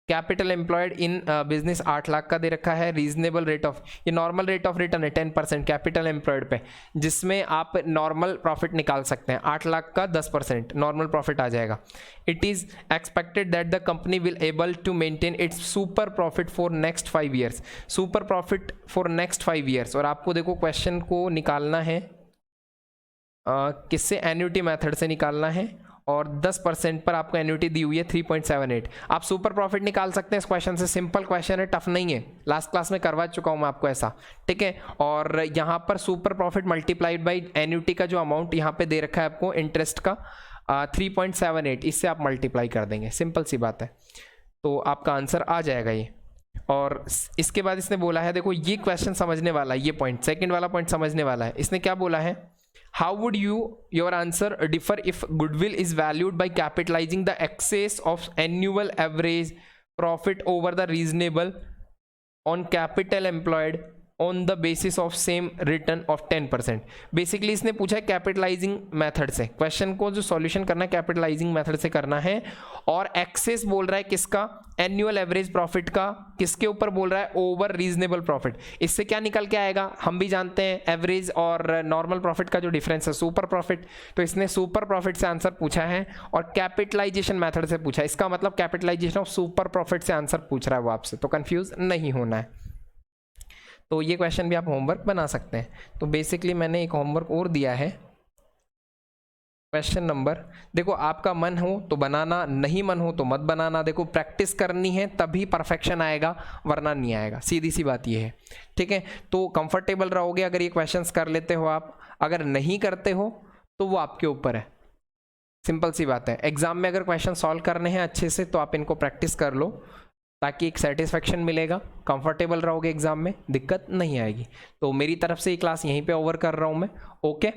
capital employed in business 8 lakh का दे रखा है। रीजनेबल रेट ऑफ, ये नॉर्मल रेट ऑफ रिटर्न है 10% कैपिटल एम्प्लॉयड पे, जिसमें आप नॉर्मल प्रॉफिट निकाल सकते हैं। 8 लाख का 10% नॉर्मल प्रॉफिट आ जाएगा। It is expected that the company will able to maintain its super profit for next 5 years, super profit for next 5 years. और आपको देखो क्वेश्चन को निकालना है किससे, एन्युटी मेथड से निकालना है, और 10% पर आपको एन्युटी दी हुई है 3.78। आप सुपर प्रॉफिट निकाल सकते हैं इस क्वेश्चन से, सिंपल क्वेश्चन है, टफ नहीं है, लास्ट क्लास में करवा चुका हूं मैं आपको ऐसा, ठीक है। और यहाँ पर super profit multiplied by annuity का जो अमाउंट यहाँ पे दे रखा है आपको इंटरेस्ट का 3.78, इससे आप मल्टीप्लाई कर देंगे, सिंपल सी बात है। तो आपका आंसर आ जाएगा ये। और इसके बाद इसने बोला है, देखो ये क्वेश्चन समझने वाला है, ये पॉइंट सेकेंड वाला पॉइंट समझने वाला है। इसने क्या बोला है, how would your answer differ if goodwill is valued by capitalizing the excess of annual average profit over the reasonable on capital employed on the basis of same return of 10%। Basically इसने पूछा है capitalising method से, question को जो solution करना है capitalising method से करना है, और एक्सेस बोल रहा है किसका, एनुअल एवरेज प्रॉफिट का, किसके ऊपर बोल रहा है, ओवर रीजनेबल प्रॉफिट। इससे क्या निकल के आएगा, हम भी जानते हैं एवरेज और नॉर्मल प्रॉफिट का जो डिफरेंस है सुपर प्रॉफिट, तो इसने सुपर प्रॉफिट से आंसर पूछा है और कैपिटलाइजेशन मेथड से पूछा है। इसका मतलब कैपिटलाइजेशन ऑफ सुपर प्रॉफिट से आंसर पूछ रहा है वो आपसे, तो कंफ्यूज नहीं होना है। तो ये क्वेश्चन भी आप होमवर्क बना सकते हैं। तो बेसिकली मैंने एक होमवर्क और दिया है, क्वेश्चन नंबर, देखो आपका मन हो तो बनाना, नहीं मन हो तो मत बनाना। देखो प्रैक्टिस करनी है तभी परफेक्शन आएगा, वरना नहीं आएगा, सीधी सी बात ये है, ठीक है। तो कंफर्टेबल रहोगे अगर ये क्वेश्चंस कर लेते हो आप, अगर नहीं करते हो तो वो आपके ऊपर है, सिंपल सी बात है। एग्जाम में अगर क्वेश्चन सॉल्व करने हैं अच्छे से तो आप इनको प्रैक्टिस कर लो, ताकि एक सेटिस्फेक्शन मिलेगा, कंफर्टेबल रहोगे एग्जाम में, दिक्कत नहीं आएगी। तो मेरी तरफ से ये क्लास यहीं पे ओवर कर रहा हूँ मैं, ओके।